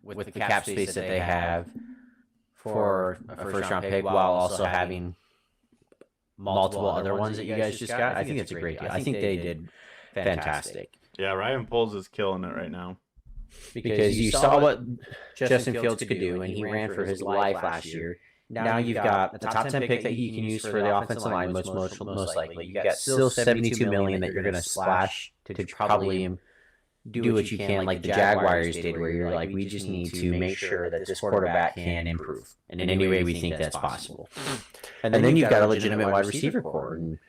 with the cap space that they have for a first round pick, while also having multiple other ones that you guys just got, I think it's a great deal. I think they did fantastic. Yeah, Ryan Poles is killing it right now. Because you saw what Justin Fields could do, and he ran for his life last year. Now you've got the top 10 pick that he can use for the offensive line, most likely. You got still $72 million that you're going to splash to probably do what you can, like the Jaguars did, where you're like, we just need to make sure that this quarterback can improve in any way we think that's possible. And then you've got a legitimate wide receiver core. And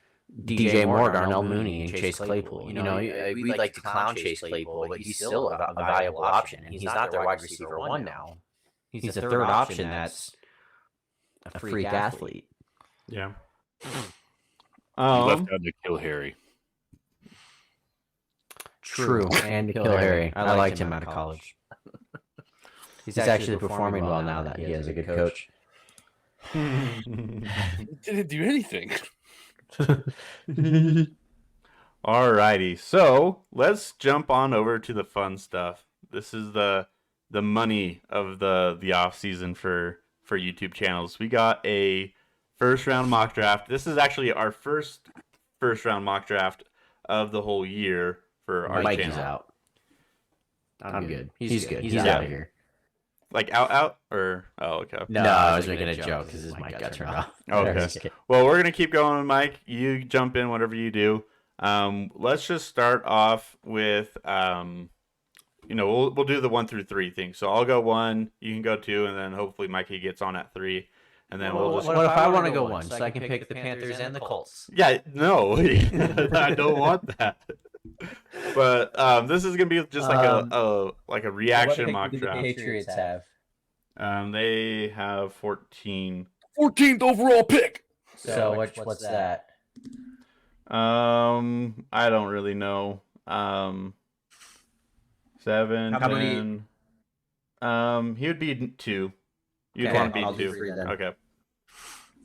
DJ Moore, Darnell Mooney, and Chase Claypool. You know, we like to clown Chase Claypool, but he's still a valuable option. And he's not their wide receiver one now. He's a third option that's a freak athlete. Yeah. You left out to kill Harry. True. And Kill Harry. I liked him out of college. He's actually performing well now that he has a good coach. He didn't do anything. Alrighty, so let's jump on over to the fun stuff. This is the money of the off season for YouTube channels. We got a first round mock draft. This is actually our first round mock draft of the whole year for our Mikey's channel. out. I'm good. He's good. He's out of here. Like out or okay. No, I was making a joke because his mic got turned off. Okay. Well, we're gonna keep going with Mike. You jump in whatever you do. Let's just start off with we'll do the 1 through 3 thing. So I'll go 1, you can go 2, and then hopefully Mikey gets on at 3, and then we'll just. What if I want to go 1? So I can pick the Panthers and the Colts. Yeah, no, I don't want that. But this is gonna be just like a reaction mock draft. The Patriots have. They have 14. 14th overall pick. So what's that? I don't really know. 7, How many? 10. He would be 2. You'd Okay, want to I'll be do 2. 3 then. Okay.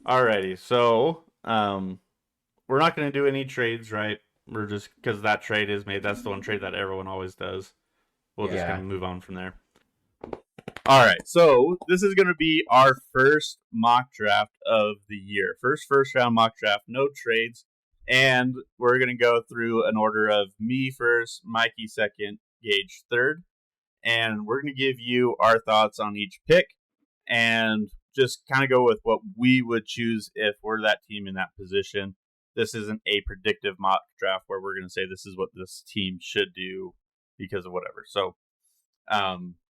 Alrighty. So, we're not going to do any trades, right? We're just because that trade is made. That's the one trade that everyone always does. We'll just kind of move on from there. All right. So this is going to be our first mock draft of the year. First round mock draft. No trades. And we're going to go through an order of me first, Mikey second, Gage third. And we're going to give you our thoughts on each pick and just kind of go with what we would choose if we're that team in that position. This isn't a predictive mock draft where we're going to say this is what this team should do because of whatever. So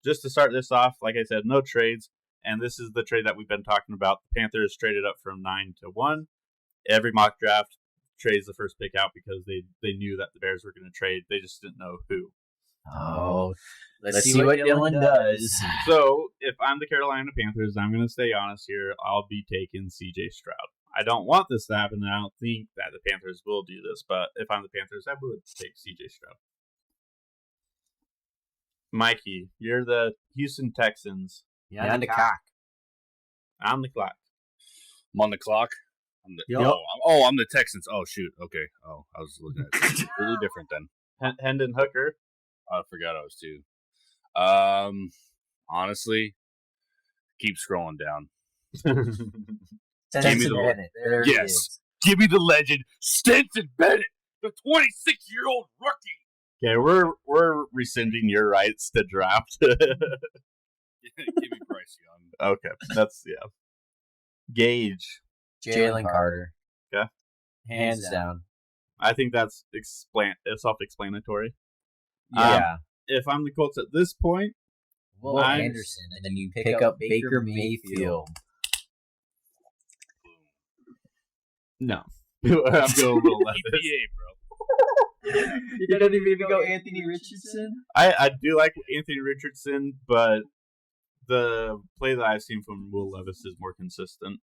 just to start this off, like I said, no trades. And this is the trade that we've been talking about. The Panthers traded up from 9 to 1. Every mock draft trades the first pick out because they knew that the Bears were going to trade. They just didn't know who. Oh, let's see what Dylan does. So if I'm the Carolina Panthers, I'm going to stay honest here. I'll be taking C.J. Stroud. I don't want this to happen, and I don't think that the Panthers will do this, but if I'm the Panthers, I would take C.J. Stroud. Mikey, you're the Houston Texans. Yeah, on the cock. On the clock. I'm on the clock. I'm the Texans. Oh, shoot. Okay. Oh, I was looking at it. Really different then. Hendon Hooker. I forgot I was 2. Honestly, keep scrolling down. Stetson Bennett. There he is. Give me the legend, Stetson Bennett, the 26-year-old rookie. Okay, we're rescinding your rights to draft. Give me Bryce Young. Okay, that's Gage. Jalen Carter. Okay. Hands down. I think that's self-explanatory. Yeah. If I'm the Colts at this point, Will Anderson, and then you pick up Baker Mayfield. No. I'm going Will Levis. EPA, bro. You don't even go Anthony Richardson? I do like Anthony Richardson, but the play that I've seen from Will Levis is more consistent.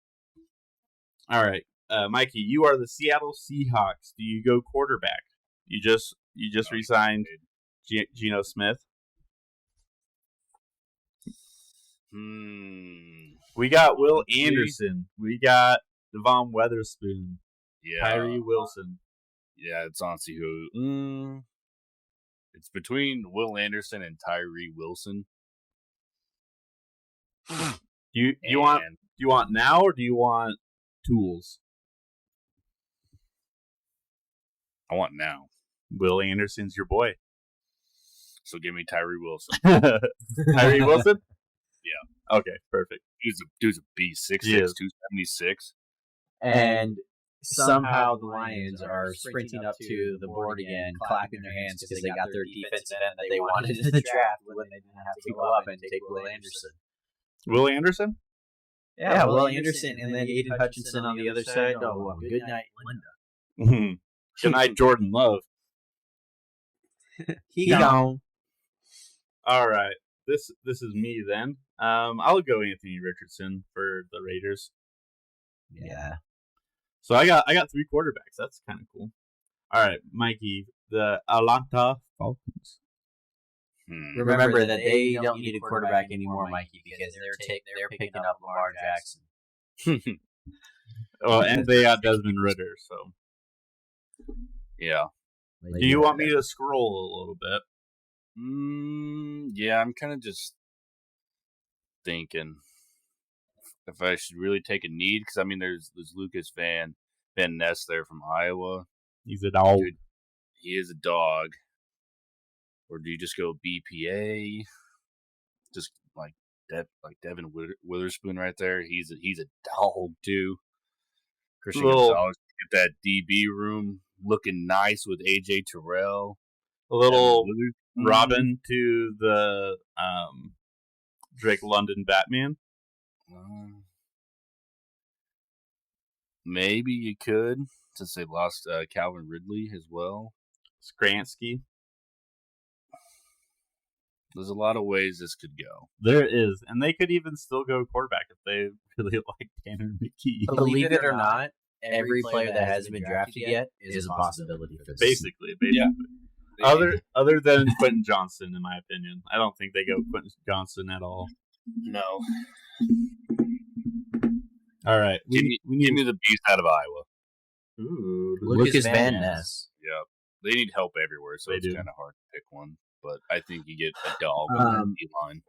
All right. Mikey, you are the Seattle Seahawks. Do you go quarterback? You just re-signed Geno Smith. We got Will Anderson. We got Devon Witherspoon. Yeah. Tyree Wilson. Yeah, it's honestly who. It's between Will Anderson and Tyree Wilson. Do you want now or do you want tools? I want now. Will Anderson's your boy. So give me Tyree Wilson. Tyree Wilson? Yeah. Okay, perfect. Dude's a beast. 6'6", 276. And somehow the Lions are sprinting up to the board again, clapping their hands because they got their defensive end that they wanted in the draft when they didn't have to go up and take Will Anderson. Will Anderson? Yeah, Will Anderson, and then Aiden Hutchinson on the other side. Oh, well, good night, Linda. Good night, Jordan Love. He gone. All right, this is me then. I'll go Anthony Richardson for the Raiders. Yeah. So I got 3 quarterbacks. That's kind of cool. All right, Mikey, the Atlanta Falcons. Remember that they don't need a quarterback anymore, Mikey, because they're picking up Lamar Jackson. Well, and they got Desmond Ritter. So, Yeah. do you want me to scroll a little bit? Yeah, I'm kind of just thinking if I should really take a need, because I mean, there's Lucas Van Ness there from Iowa. He's a dog. Dude, he is a dog. Or do you just go BPA? Just like Devin Witherspoon right there. He's a dog too. Christian Gonzalez, get that DB room looking nice with AJ Terrell. A little Robin to the Drake London Batman. Maybe you could, since they lost Calvin Ridley as well. Skransky. There's a lot of ways this could go. There is, and they could even still go quarterback if they really like Tanner McKee. Believe it or not, every player that hasn't been drafted yet is a possibility for this. Basically. Yeah. Other than Quentin Johnson, in my opinion, I don't think they go Quentin Johnson at all. No. All right, Give me the beast out of Iowa. Ooh, Lucas Van Ness. Yeah, they need help everywhere, so They it's do. kind of hard to pick one. But I think you get a dog on the line.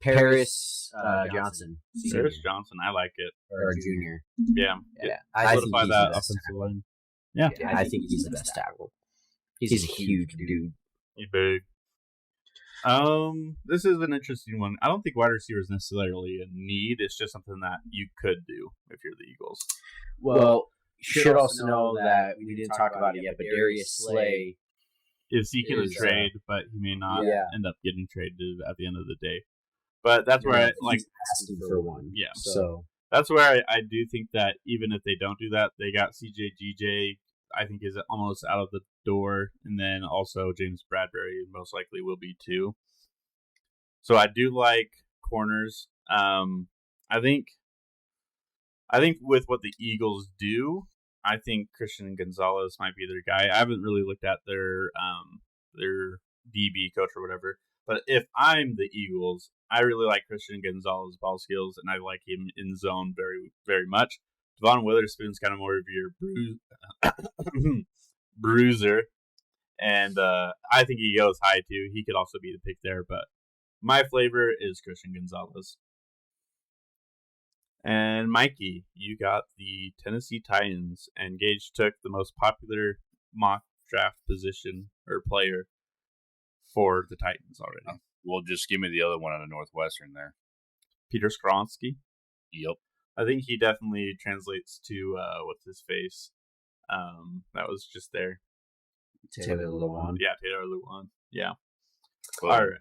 Paris Johnson. Paris Johnson, I like it. Or junior. Yeah, I think solidify he's that the best offensive line. Yeah, I think he's the best tackle. He's a huge dude. He's big. This is an interesting one. I don't think wide receiver is necessarily a need. It's just something that you could do if you're the Eagles. Well, you should also know that we didn't talk about it yet, but Darius Slay Is seeking a is, trade, but he may not yeah. end up getting traded at the end of the day. But that's where I like. he's asking for one. Yeah. So That's where I do think that even if they don't do that, they got CJ I think is almost out of the door, and then also James Bradbury most likely will be too. So I do like corners. I think with what the Eagles do, I think Christian Gonzalez might be their guy. I haven't really looked at their DB coach or whatever, but if I'm the Eagles, I really like Christian Gonzalez's ball skills, and I like him in zone very, very much. Devon Witherspoon's kind of more of your bruiser, and I think he goes high too. He could also be the pick there, but my flavor is Christian Gonzalez. And Mikey, you got the Tennessee Titans, and Gage took the most popular mock draft position or player for the Titans already. Well, just give me the other one out of Northwestern there. Peter Skronsky. Yep. I think he definitely translates to what's his face. That was just there. Taylor Lewan. Yeah, Taylor Lewan. Yeah. Cool. All right.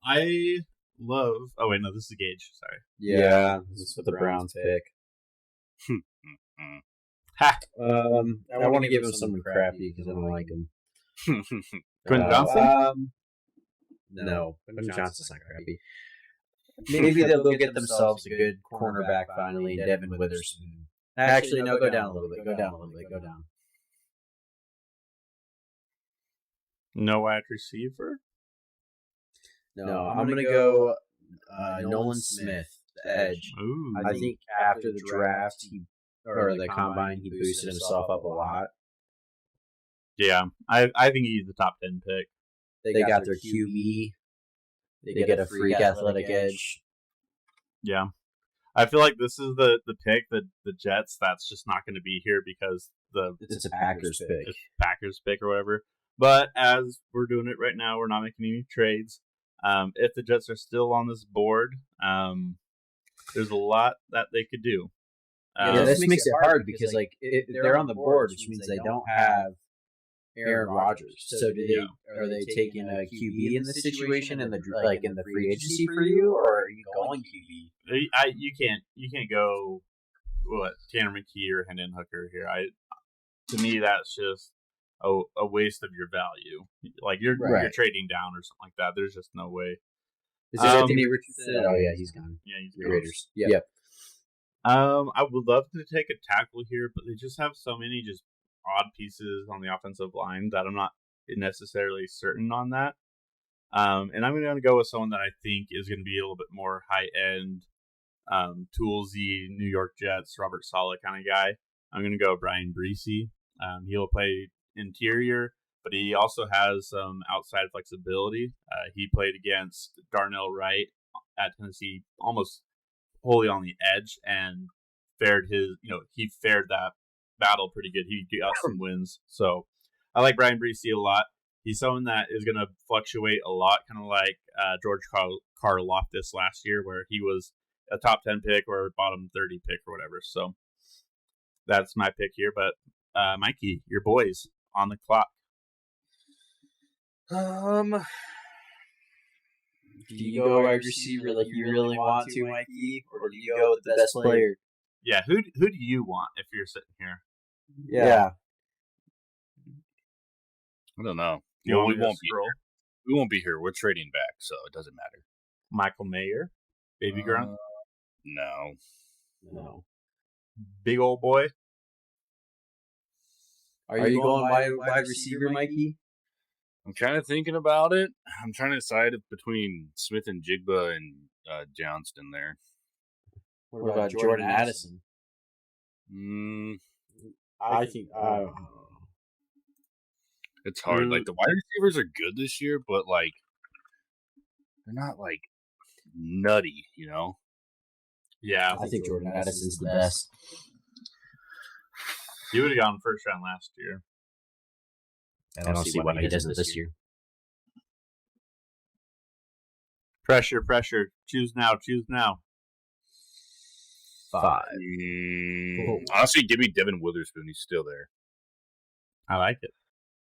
I love. Oh wait, no, this is Gage. Sorry. Yeah, this is what the Browns pick. Ha. I want to give him something crappy because I don't like him. Quentin Johnson. No, Quentin Johnson's not crappy. Maybe they'll get themselves a good cornerback finally, Devin Witherspoon. Actually, no, go down a little bit. Go down a little bit. Go down. No wide receiver. No, I'm going to go Nolan Smith, the edge. Ooh. I think after the draft or the combine, he boosted himself up a lot. Yeah, I think he's the top 10 pick. They got their QB. They get a freak athletic edge. Yeah. I feel like this is the pick that the Jets, that's just not going to be here because It's a Packers pick. it's Packers pick or whatever. But as we're doing it right now, we're not making any trades. If the Jets are still on this board, there's a lot that they could do. This makes it hard because like they're on the board, which means they don't have Aaron Rodgers. So are they taking a QB in this situation in the in the free agency for you, or are you going QB? You can't go Tanner McKee or Hendon Hooker here. To me that's just a waste of your value. Like you're trading down or something like that. There's just no way. Is it Anthony Richardson? Oh yeah, he's gone. Yeah, he's the Raiders. Yeah. I would love to take a tackle here, but they just have so many just odd pieces on the offensive line that I'm not necessarily certain on that. And I'm going to go with someone that I think is going to be a little bit more high-end, toolsy New York Jets, Robert Saleh kind of guy. I'm going to go Brian Breesy. He'll play interior, but he also has some outside flexibility. He played against Darnell Wright at Tennessee almost wholly on the edge and fared that battle pretty good. He got some wins. So I like Brian Breesy a lot. He's someone that is going to fluctuate a lot, kind of like George Karlaftis last year, where he was a top 10 pick or bottom 30 pick or whatever. So that's my pick here. But Mikey, your boys on the clock. Do you go wide receiver like you really want to, Mikey, or do you go with the best player? Yeah, who do you want if you're sitting here? Yeah. I don't know. We won't be here. We won't be here. We're trading back, so it doesn't matter. Michael Mayer, Baby Grunt. No. Big old boy. Are you going wide receiver, Mikey? I'm kind of thinking about it. I'm trying to decide between Smith and Jigba and Johnston there. What about Jordan Addison? I think it's hard. Like the wide receivers are good this year, but like they're not like nutty, you know? Yeah, I think Jordan Addison's the best. He would have gone first round last year. I don't see why he doesn't this year. Pressure. Choose now. 5. Honestly, give me Devin Witherspoon. He's still there. I like it.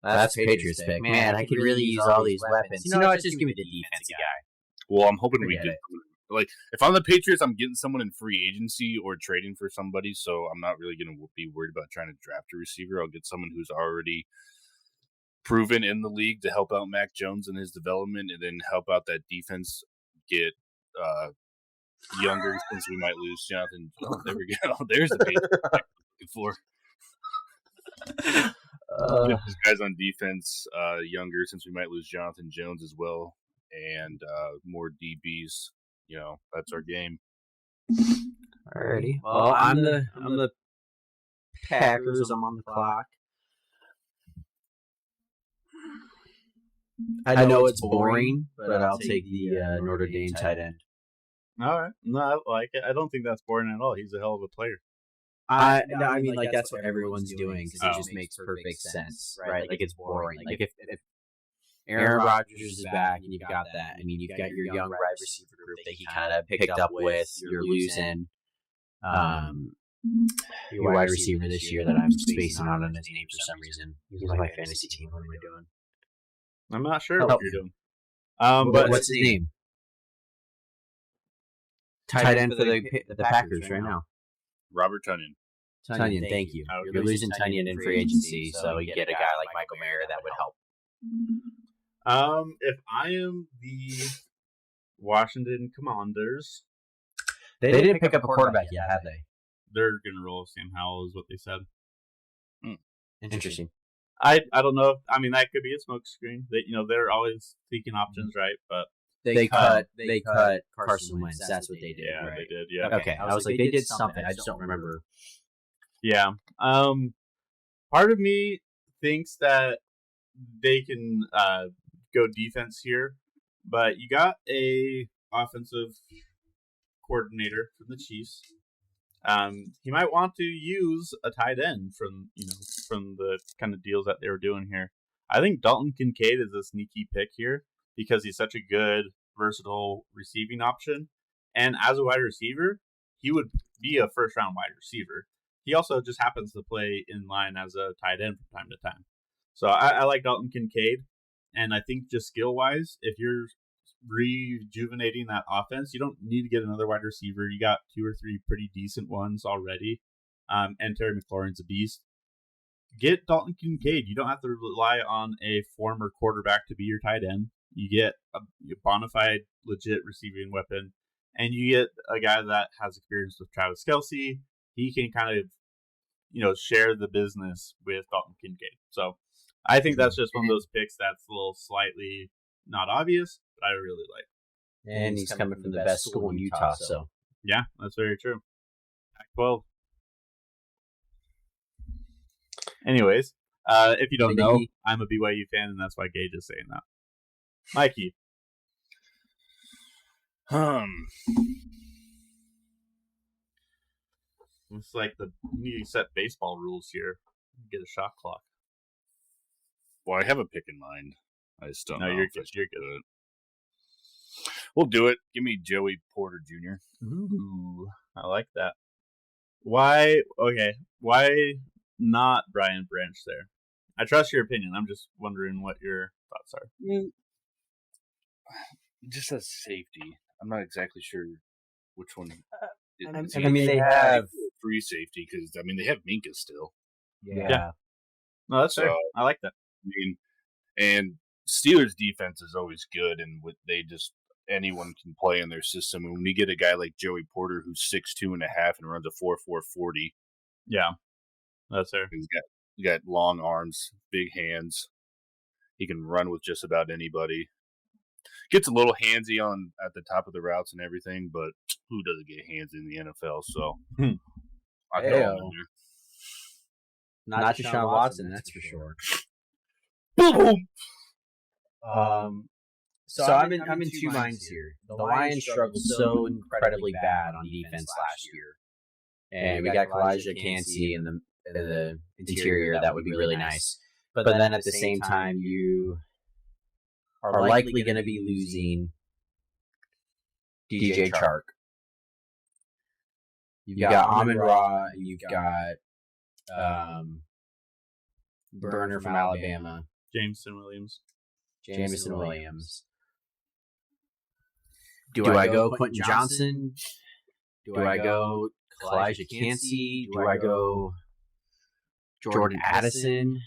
That's Patriots pick. Man, I could really use all these weapons. You know what? Just give me the defensive guy. Well, I'm hoping we get like if I'm the Patriots, I'm getting someone in free agency or trading for somebody. So I'm not really going to be worried about trying to draft a receiver. I'll get someone who's already proven in the league to help out Mac Jones in his development, and then help out that defense. Get younger since we might lose Jonathan. Oh, there we go. There's the page I'm looking for. Get these guys on defense younger since we might lose Jonathan Jones as well, and more DBs. You know, that's our game. Alrighty. Well, I'm the Packers. I'm on the clock. I know it's boring, but I'll take the Notre Dame tight end. All right. No, I like it. I don't think that's boring at all. He's a hell of a player. I mean, that's what everyone's doing because it just makes perfect sense, right? Like, it's boring. Like, if Aaron Rodgers is back and you've got that, I mean, you've got your young wide receiver group that he kind of picked up with. You're losing your wide receiver this year that I'm spacing out on his name for some reason. He's my fantasy team. What am I doing? I'm not sure what you're doing. But what's his name? Tight end for the Packers right now. Robert Tonyan. Tunyon, thank you. You're losing Tunyon in free agency, so you get a guy like Michael Mayer that would help. If I am the Washington Commanders, they didn't pick up a quarterback yet, have they? They're gonna roll Sam Howell, is what they said. Interesting. I don't know. I mean, that could be a smoke screen. They're always seeking options, right? But they cut Carson Wentz. That's what they did. Yeah, right? they did. Yeah. Okay. I was like, they did something. I just don't remember. Yeah. Part of me thinks that they can go defense here, but you got a offensive coordinator from the Chiefs. He might want to use a tight end from the kind of deals that they were doing here. I think Dalton Kincaid is a sneaky pick here because he's such a good, versatile receiving option. And as a wide receiver, he would be a first-round wide receiver. He also just happens to play in line as a tight end from time to time. So I like Dalton Kincaid, and I think just skill-wise, if you're rejuvenating that offense, you don't need to get another wide receiver. You got 2 or 3 pretty decent ones already, and Terry McLaurin's a beast. Get Dalton Kincaid. You don't have to rely on a former quarterback to be your tight end. You get a bona fide, legit receiving weapon, and you get a guy that has experience with Travis Kelce. He can kind of, share the business with Dalton Kincaid. So I think that's just one of those picks that's a little slightly not obvious, but I really like. And he's coming from the best school in Utah, so. Yeah, that's very true. Pac-12. Anyways, if you don't know, I'm a BYU fan, and that's why Gage is saying that. Mikey. It's like you need to set baseball rules here. Get a shot clock. Well, I have a pick in mind. I just don't know. You're good. You're good. We'll do it. Give me Joey Porter Jr. Ooh, I like that. Why? Okay. Why not Brian Branch there? I trust your opinion. I'm just wondering what your thoughts are. Just as safety. I'm not exactly sure which one. They have free safety because they have Minka still. Yeah. No, that's fair. I like that. And Steelers defense is always good, and anyone can play in their system. And when you get a guy like Joey Porter who's 6'2.5" and runs a 4.40, yeah, that's fair. He's got long arms, big hands. He can run with just about anybody. Gets a little handsy at the top of the routes and everything, but who doesn't get handsy in the NFL? So I throw him in there. Not Deshaun Watson, that's for sure. Boom. So I'm in 2 minds here. The Lions struggled so incredibly bad on defense last year, and we got Kalijah Kancey in the interior. That would be really nice. But then at the same time, you are likely going to be losing DJ Chark. You've got Amon-Ra, and you've got Burner from Alabama. Jameson Williams. Do I go Quentin Johnson? Do I go Kalijah Kancey? Do I go Jordan Addison?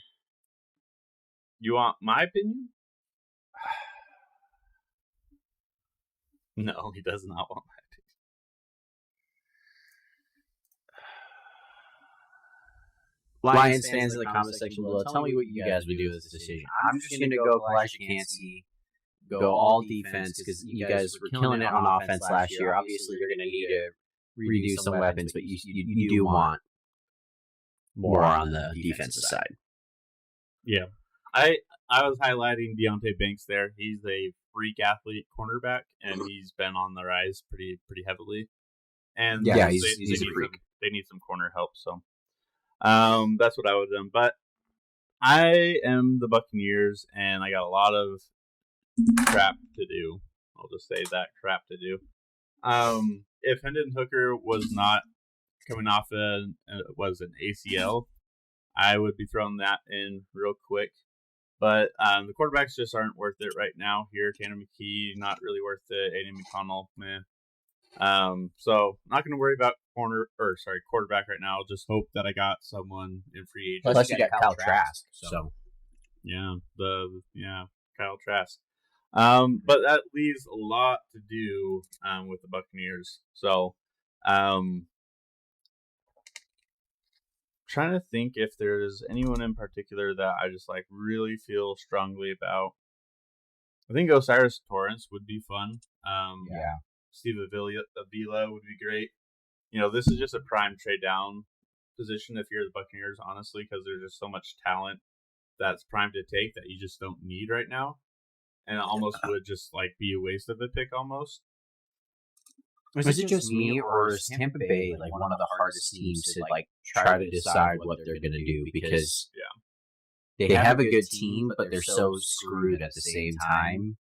You want my opinion? No, he does not want my opinion. Lions fans in the comment section below, tell me what you guys would do with this decision. I'm just going to go Kalijah Kancey, go all defense, because you guys were killing it on offense last year. Obviously, you're going to need to redo some weapons, but you do want more on the defensive side. Yeah. I was highlighting Deontay Banks there. He's a freak athlete cornerback, and he's been on the rise pretty heavily. And yeah, he's a freak. They need some corner help, so that's what I would have done. But I am the Buccaneers, and I got a lot of crap to do. I'll just say that, crap to do. If Hendon Hooker was not coming off an ACL, I would be throwing that in real quick. But the quarterbacks just aren't worth it right now here. Tanner McKee, not really worth it. Aiden McConnell, man. So not going to worry about quarterback right now. Just hope that I got someone in free agency. Plus you got Kyle Trask. So yeah, Kyle Trask. But that leaves a lot to do with the Buccaneers. So trying to think if there's anyone in particular that I just really feel strongly about. I think Osiris Torrance would be fun. Yeah. Steve Avila would be great. This is just a prime trade down position if you're the Buccaneers, honestly, because there's just so much talent that's prime to take that you just don't need right now. And it almost would just be a waste of a pick almost. Is it just me, or is Tampa Bay one of the hardest teams to try to decide what they're going to do? Because they have a good team, but they're so screwed at the same time,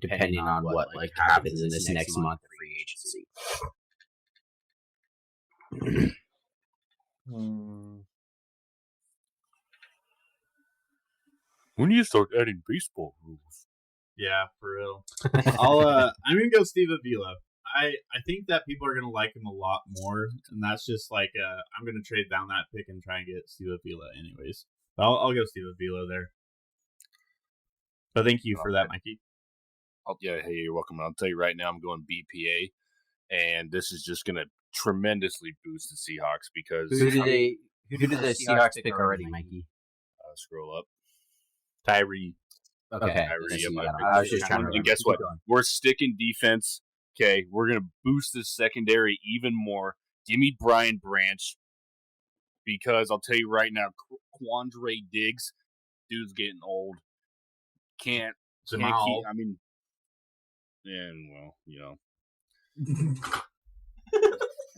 depending on what happens in this next month of free agency. When do you start adding baseball rules? Yeah, for real. I'm gonna go Steve Avila. I think that people are gonna like him a lot more, and that's just like I'm gonna trade down that pick and try and get Steve Avila anyways. But I'll go Steve Avila there. But thank you for that, Mikey. Hey, you're welcome. I'll tell you right now, I'm going BPA, and this is just gonna tremendously boost the Seahawks because Who did the Seahawks pick already, Mikey? Scroll up. Tyree. Okay. I was just trying to remember. And guess what? We're sticking defense. Okay, we're gonna boost the secondary even more. Give me Brian Branch because I'll tell you right now, Quandre Diggs, dude's getting old. Can't keep. I mean,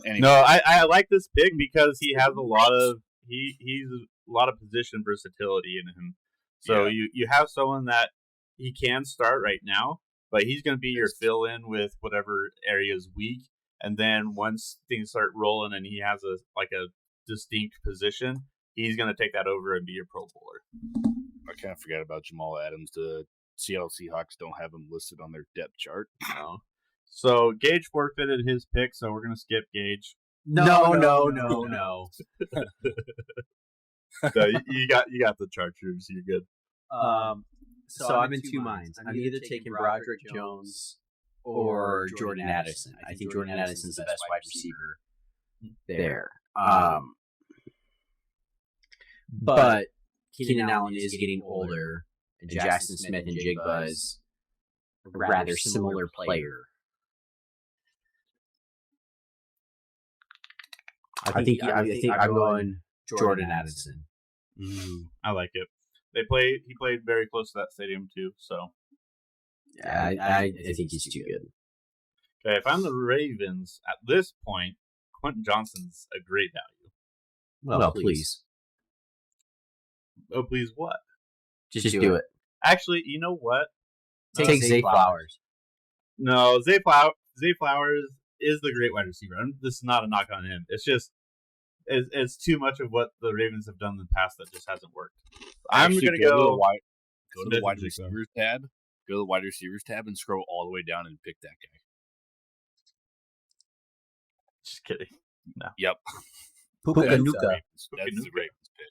Anyway. No, I like this pick because he has a lot of he's a lot of position versatility in him. So you have someone that he can start right now, but he's going to be your fill-in with whatever area is weak. And then once things start rolling and he has a distinct position, he's going to take that over and be your Pro Bowler. I kind of forgot about Jamal Adams. The Seattle Seahawks don't have him listed on their depth chart. No. So Gage forfeited his pick, so we're going to skip Gage. No. So you got the Chargers. You're good. So I'm in two minds. I'm either taking Broderick Jones or Jordan Addison. I think Jordan Addison's the best wide receiver there. But Keenan Allen is getting older, and Jackson Smith and Jigba is a rather similar player. I think I'm going Jordan Addison. I like it. He played very close to that stadium too, so yeah, I think he's too good. Okay, if I'm the Ravens at this point, Quentin Johnson's a great value. Well, please. Oh, please what? Just do it. Actually, you know what? Take Zay Flowers. No, Zay Flowers is the great wide receiver. This is not a knock on him. It's just it's too much of what the Ravens have done in the past that just hasn't worked. I'm going to go to the wide receivers tab. Go to the wide receivers tab and scroll all the way down and pick that guy. Just kidding. No. Yep. Puka Nuka. That's the Ravens pick.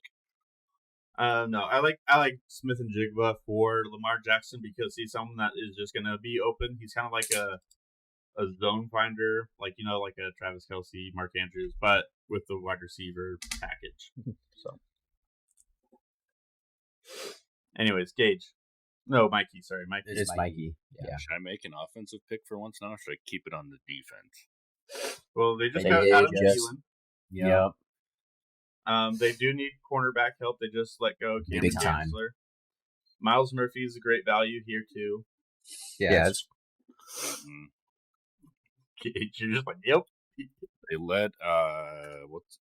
No, I like Smith and Jigba for Lamar Jackson because he's someone that is just going to be open. He's kind of like a zone finder, like a Travis Kelce, Mark Andrews, but with the wide receiver package. So, anyways, Gage. No, Mikey. Sorry, Mikey. It's Mikey. Yeah. Should I make an offensive pick for once now, or should I keep it on the defense? Well, they just got Adam Thielen. Yep. They do need cornerback help. They just let go Cameron Chancellor. Miles Murphy is a great value here too. Yeah. You're just like, yep. They let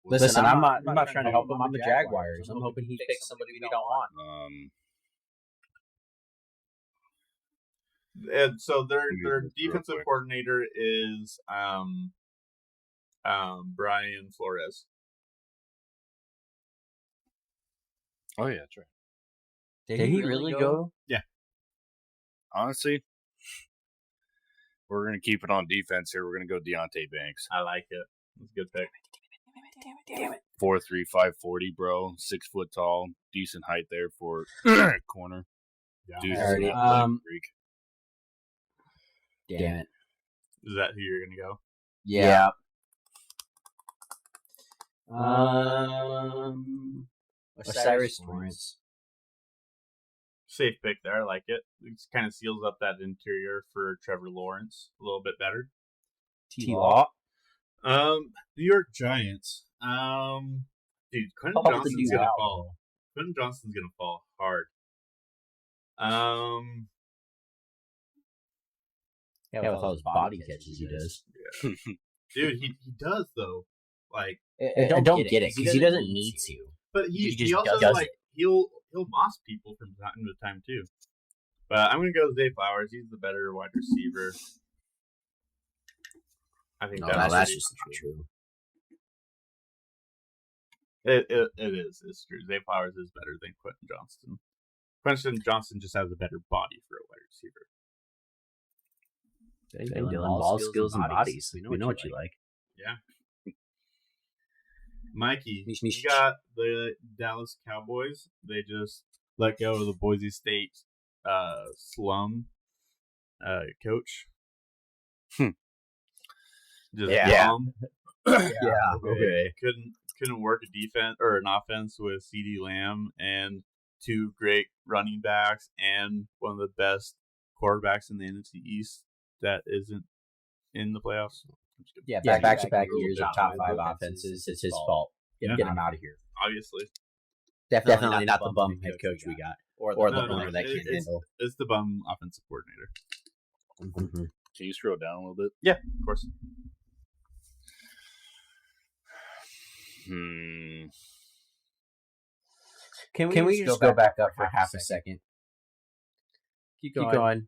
Listen, I'm not trying to help him. I'm the Jaguars. I'm hoping he picks somebody we don't want. And so their defensive coordinator is Brian Flores. Oh yeah, that's right. Did he really go? Yeah. Honestly, we're gonna keep it on defense here. We're gonna go Deontay Banks. I like it. That's a good pick. Damn it. 4'3", 540, bro. 6 foot tall, decent height there for corner. Yeah. Dude's Alrighty, freak. Damn it. Is that who you're gonna go? Yeah. Osiris Torrance. Safe pick there. I like it. It kind of seals up that interior for Trevor Lawrence a little bit better. T-Law. New York Giants. Dude, Quentin Johnson's gonna fall. Quentin Johnson's gonna fall hard. Yeah, with all those body catches he does. Yeah. Dude, he does though. Like, I don't get it because he doesn't need to. But he just also does like he'll moss people from time to time too. But I'm gonna go with Zay Flowers. He's the better wide receiver. I think that's just true. It is. It's true. Zay Flowers is better than Quentin Johnston. Quentin Johnston just has a better body for a wide receiver. Dylan, ball skills and bodies. We know what you like. Yeah. Mikey, you got the Dallas Cowboys. They just let go of the Boise State slum coach. Just bum. Okay. Couldn't work a defense or an offense with CeeDee Lamb and 2 great running backs and one of the best quarterbacks in the NFC East that isn't in the playoffs. Yeah, back-to-back years of top 5 offenses. It's his fault. Get him out of here. Obviously. Definitely not the bum head coach we got. Or the owner that can't handle. It's the bum offensive coordinator. Mm-hmm. Can you scroll down a little bit? Yeah, of course. Can we just go back up for half a second? Keep going.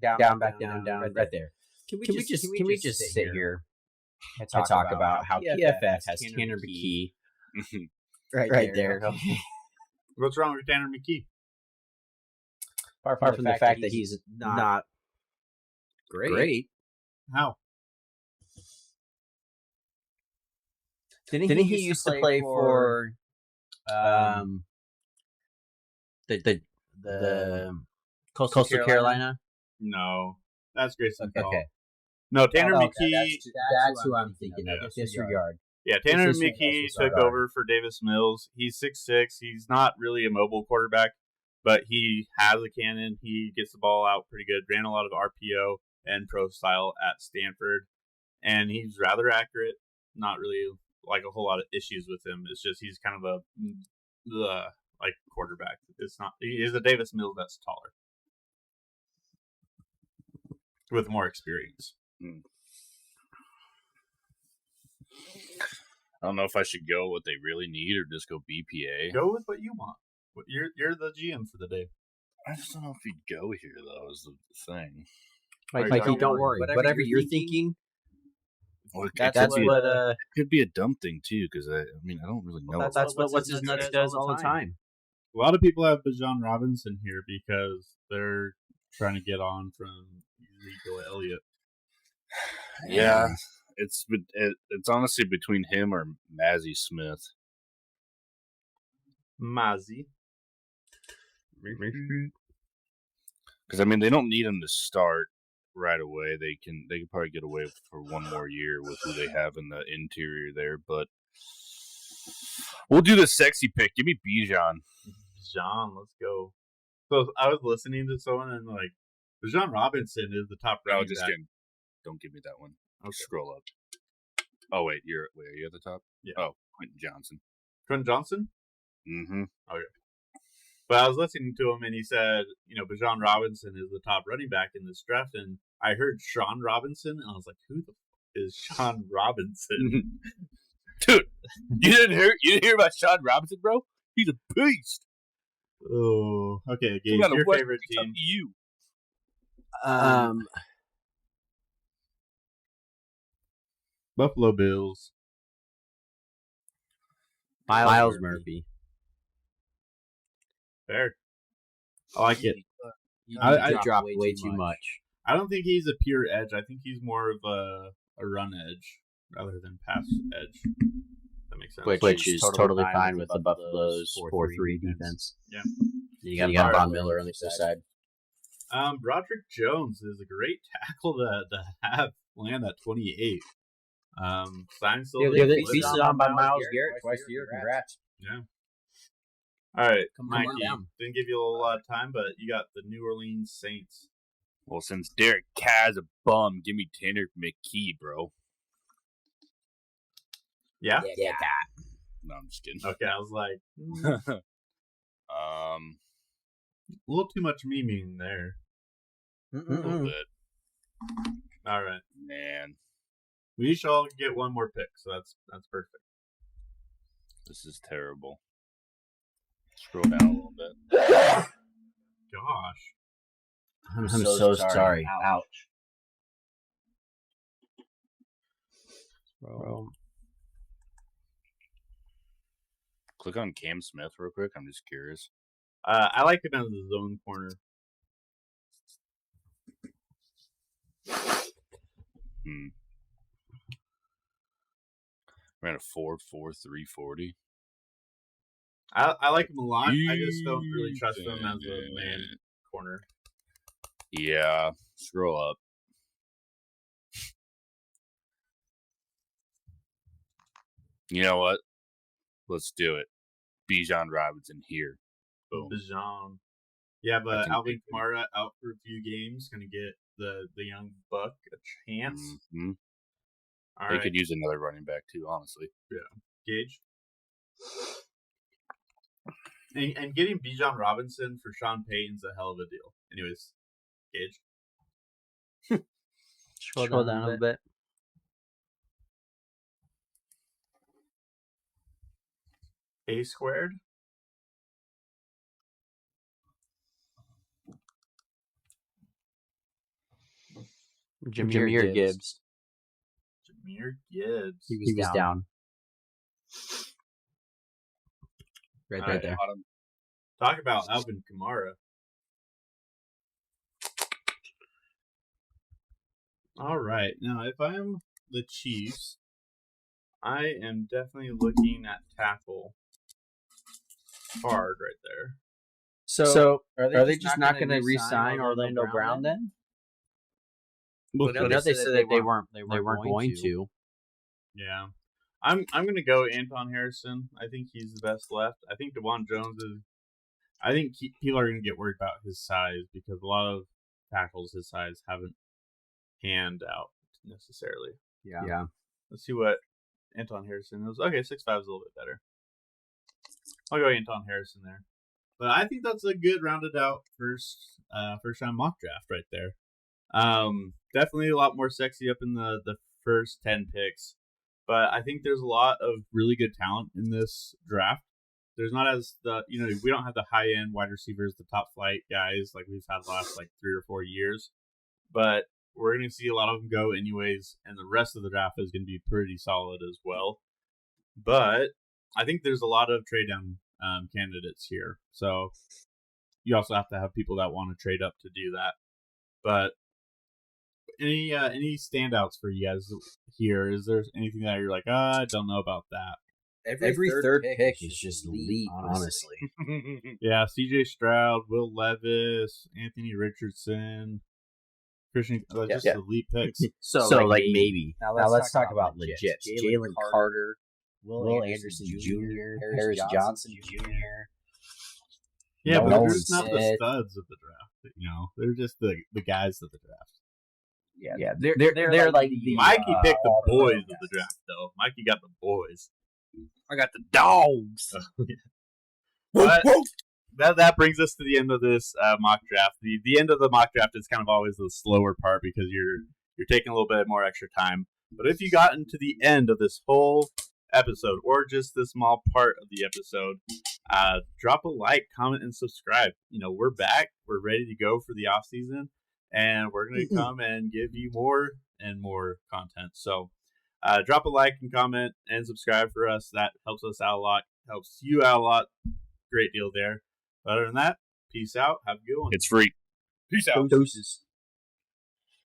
Down, right there. Can we just sit here and talk about how PFF has Tanner McKee right there? What's wrong with Tanner McKee? Apart from the fact that he's not great. How? Didn't he used to play for the Coastal Carolina? No, that's Grayson Hall. Okay. No, Tanner McKee. That's who I'm thinking of. Disregard. Yeah, Tanner McKee took over for Davis Mills. He's 6'6". He's not really a mobile quarterback, but he has a cannon. He gets the ball out pretty good. Ran a lot of RPO and pro style at Stanford, and he's rather accurate. Not really like a whole lot of issues with him. It's just he's kind of a quarterback. It's not. He is a Davis Mills that's taller with more experience. I don't know if I should go what they really need or just go BPA. Go with what you want. You're the GM for the day. I just don't know if he'd go here, though, is the thing. Mikey, don't worry. Whatever you're thinking, Well, that's what it could be a dumb thing, too, because I don't really know. that's what What's His Nuts does all the time. A lot of people have Bijan Robinson here because they're trying to get on from Ezekiel Elliott. Yeah, it's honestly between him or Mazzie Smith. Mazzie. Because they don't need him to start right away. They can probably get away for one more year with who they have in the interior there. But we'll do the sexy pick. Give me Bijan. Bijan, let's go. So I was listening to someone and Bijan Robinson is the top running back. Don't give me that one. Okay. Scroll up. Oh wait, are you at the top? Yeah. Oh, Quentin Johnson. Quentin Johnson? Mm-hmm. Okay. But I was listening to him and he said, Bijan Robinson is the top running back in this draft, and I heard Sean Robinson and I was like, who the is Sean Robinson? Dude, you didn't hear about Sean Robinson, bro? He's a beast. Oh, okay. Gage, your favorite team? You. Buffalo Bills. Miles Murphy. Fair. I like it. I dropped way too much. I don't think he's a pure edge. I think he's more of a run edge rather than pass edge. That makes sense. Which is totally fine with the Buffalo's 4-3 defense. Yeah. You got Von Miller on the other side. Broderick Jones is a great tackle to have land at 28. Signed still. Feasted on by Myles Garrett twice a year. Congrats. Yeah. All right, Mikey. Down. Didn't give you a lot of time, but you got the New Orleans Saints. Well, since Derek Carr's a bum, give me Tanner McKee, bro. Yeah? Yeah. No, I'm just kidding. Okay, I was like, a little too much memeing there. little bit. All right, Man, we each all get one more pick, so that's perfect. this is terrible. Scroll down a little bit. Gosh, I'm so sorry. Ouch. Bro. Click on Cam Smith real quick. I'm just curious. I like him as a zone corner. Ran a 4.43 40. I like him a lot. I just don't really trust him as a man corner. Yeah, scroll up. You know what? Let's do it. Bijan Robinson here. Boom. Bijan. Yeah, but Alvin Kamara out for a few games. Going to get the young buck a chance. Mm-hmm. All they right. could use another running back too, honestly. Yeah. Gage? And getting Bijan Robinson for Sean Payton's a hell of a deal. Anyways, Gage. Scroll down a bit. A squared? Jahmyr Gibbs. Jahmyr Gibbs. He was down. Right there. Talk about Alvin Kamara. All right. Now, if I'm the Chiefs, I am definitely looking at tackle hard right there. So are they just not going to re-sign Orlando Brown then? Well, no, they said that they weren't going to. Yeah. I'm going to go Anton Harrison. I think he's the best left. I think DeJuan Jones is... I think people are going to get worried about his size because a lot of tackles his size haven't panned out necessarily. Yeah. Let's see what Anton Harrison is. Okay, 6'5" is a little bit better. I'll go Anton Harrison there. But I think that's a good rounded out first round mock draft right there. Definitely a lot more sexy up in the first 10 picks. But I think there's a lot of really good talent in this draft. There's not we don't have the high end wide receivers, the top flight guys like we've had the last 3 or 4 years. But we're going to see a lot of them go anyways, and the rest of the draft is going to be pretty solid as well. But I think there's a lot of trade down candidates here. So you also have to have people that want to trade up to do that. But any standouts for you guys here? Is there anything that you're like, I don't know about that? Every third pick is just elite, honestly. Yeah, C.J. Stroud, Will Levis, Anthony Richardson, Christian, just elite picks. So maybe. Now let's talk about legit. Jalen Carter, Will Anderson Jr., Harris Johnson Jr. Yeah, but they're just not the studs of the draft. They're just the guys of the draft. Yeah, they're like the Mikey picked the boys of the draft, though. Mikey got the boys. I got the dogs. But that brings us to the end of this mock draft. The end of the mock draft is kind of always the slower part because you're taking a little bit more extra time. But if you got into the end of this whole episode or just this small part of the episode, drop a like, comment, and subscribe. We're back. We're ready to go for the off season, and we're going to come and give you more and more content. So drop a like and comment and subscribe for us. That helps us out a lot. Helps you out a lot. Great deal there. But other than that, peace out. Have a good one. It's free. Peace out. Doses.